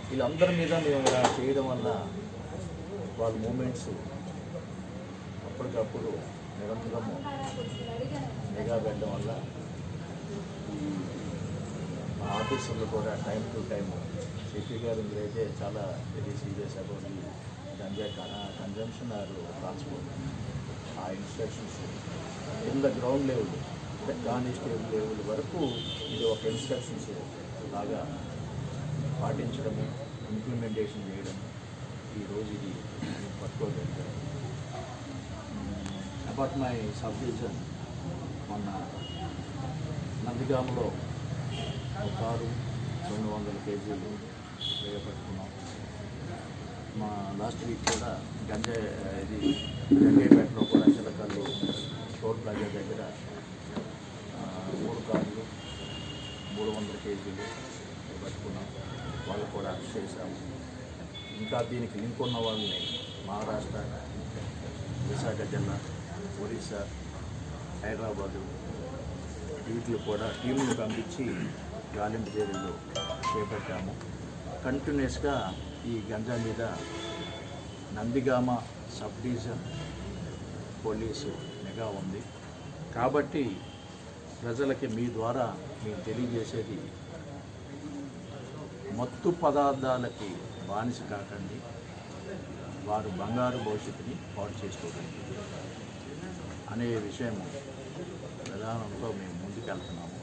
వీళ్ళందరి మీద మేము ఇలా చేయడం వల్ల వాళ్ళ మూమెంట్స్ అప్పటికప్పుడు నిరంతరము నిఘా పెట్టడం వల్ల మా ఆఫీసర్లు కూడా టైం టు టైము సిపి గారు మీరైతే చాలా very serious about the ganja consumption or transport. ఆ instructions in the ground level, అంటే కానిస్టేబుల్ లెవెల్ వరకు ఇది ఒక ఇన్స్ట్రక్షన్స్ లాగా పాటించడము, ఇంప్లిమెంటేషన్ చేయడం ఈరోజు ఇది పట్టుకోగలిగారు. అబౌట్ మై సబ్ డివిజన్ మొన్న నందిగామలో ఒక కారు 200 కేజీలు వేయబట్టుకున్నాం. మా లాస్ట్ వీక్ కూడా గంజాయిపేటలో కూడా చిలకల్లు టోల్ ప్లాజా దగ్గర 3 కార్లు 300 కేజీలు పట్టుకున్నాం. వాళ్ళు కూడా అరెస్ట్ చేశాము. ఇంకా దీనికి లింక్ ఉన్న వాళ్ళని మహారాష్ట్ర, విశాఖ జిల్లా, ఒరిస్సా, హైదరాబాదు వీటిలో కూడా టీంను పంపించి గాలింపు చర్యలు చేపట్టాము. కంటిన్యూస్గా ఈ గంజా మీద నందిగామ సబ్ డివిజన్ పోలీసు నిఘా ఉంది. కాబట్టి ప్రజలకి మీ ద్వారా మేము తెలియజేసేది, మత్తు పదార్థాలకి బానిస కాకండి, వారు బంగారు భవిష్యత్తుని పాడు చేసుకోకండి అనే విషయం ప్రధానంతో మేము ముందుకెళ్తున్నాము.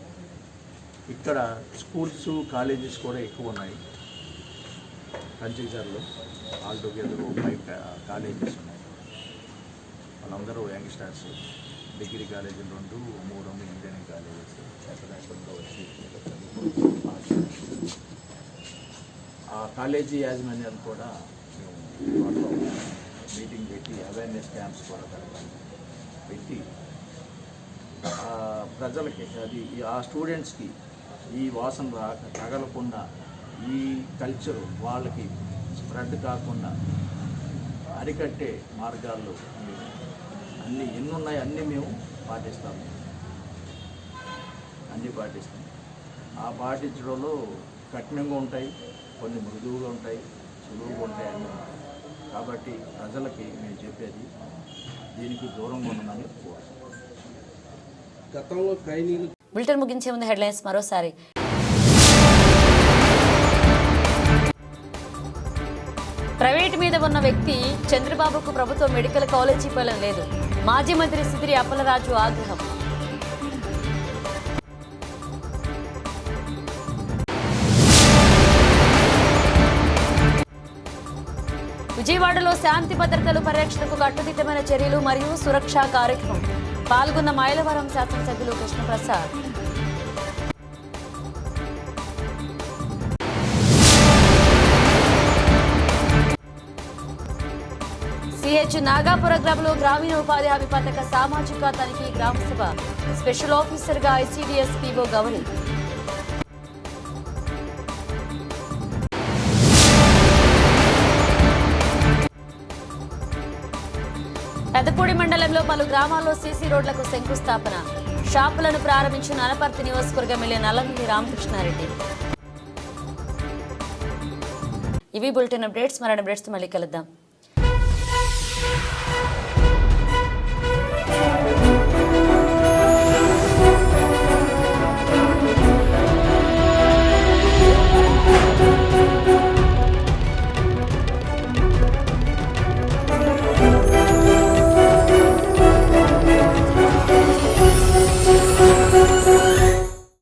ఇక్కడ స్కూల్స్, కాలేజెస్ కూడా ఎక్కువ ఉన్నాయి. కంచిజర్లో ఆల్టుగెదర్ 5 కాలేజెస్ ఉన్నాయి. వాళ్ళందరూ యంగ్స్టర్స్. డిగ్రీ కాలేజీలు 2, 3 ఇంజనీరింగ్ కాలేజెస్ ఎక్కడెక్కడితో వచ్చి ఆ కాలేజీ యాజమాన్యాలు కూడా మేము మీటింగ్ పెట్టి అవేర్నెస్ క్యాంప్స్ కూడా పెట్టి ప్రజలకి, అది ఆ స్టూడెంట్స్కి ఈ వాసన తగలకుండా, ఈ కల్చరు వాళ్ళకి స్ప్రెడ్ కాకుండా అరికట్టే మార్గాలు అన్నీ ఎన్ని ఉన్నాయి అన్నీ మేము పాటిస్తాము. అన్నీ పాటిస్తాం. ఆ పాటించడంలో కఠినంగా ఉంటాయి, కొన్ని మృదువుగా ఉంటాయి, సులువుగా ఉంటాయి అన్నీ. కాబట్టి ప్రజలకి మేము చెప్పేది దీనికి దూరంగా ఉండమని కోరుతున్నాం. గతంలో ఖైనీలు. బులెటిన్ ముగించే ముందు హెడ్లైన్స్ మరోసారి. ప్రైవేట్ మీద ఉన్న వ్యక్తి చంద్రబాబుకు ప్రభుత్వ మెడికల్ కాలేజీ పాలన లేదు. మాజీ మంత్రి సిదిరి అప్పలరాజు ఆగ్రహం. విజయవాడలో శాంతి భద్రతలు పరిరక్షణకు కట్టుదిట్టమైన చర్యలు మరియు సురక్షా కార్యక్రమం. పాల్గొన్న మైలవరం శాసనసభ్యులు కృష్ణప్రసాద్. సిహెచ్ నాగాపుర గ్రామంలో గ్రామీణ ఉపాధి హామీ పథక సామాజిక తనిఖీ గ్రామసభ. స్పెషల్ ఆఫీసర్గా ఐసీడీఎస్ పీఓ గౌరీ. పెద్దపూడి పెదపూడి మండలంలో పలు గ్రామాల్లో సీసీ రోడ్లకు శంకుస్థాపన. షాపులను ప్రారంభించిన అనపర్తి నియోజకవర్గ ఎమ్మెల్యే నల్లమిల్లి రామకృష్ణారెడ్డి. ఇవి బులెటిన్ అప్డేట్స్. మరిన్ని అప్డేట్స్ మళ్ళీ కలుద్దాం.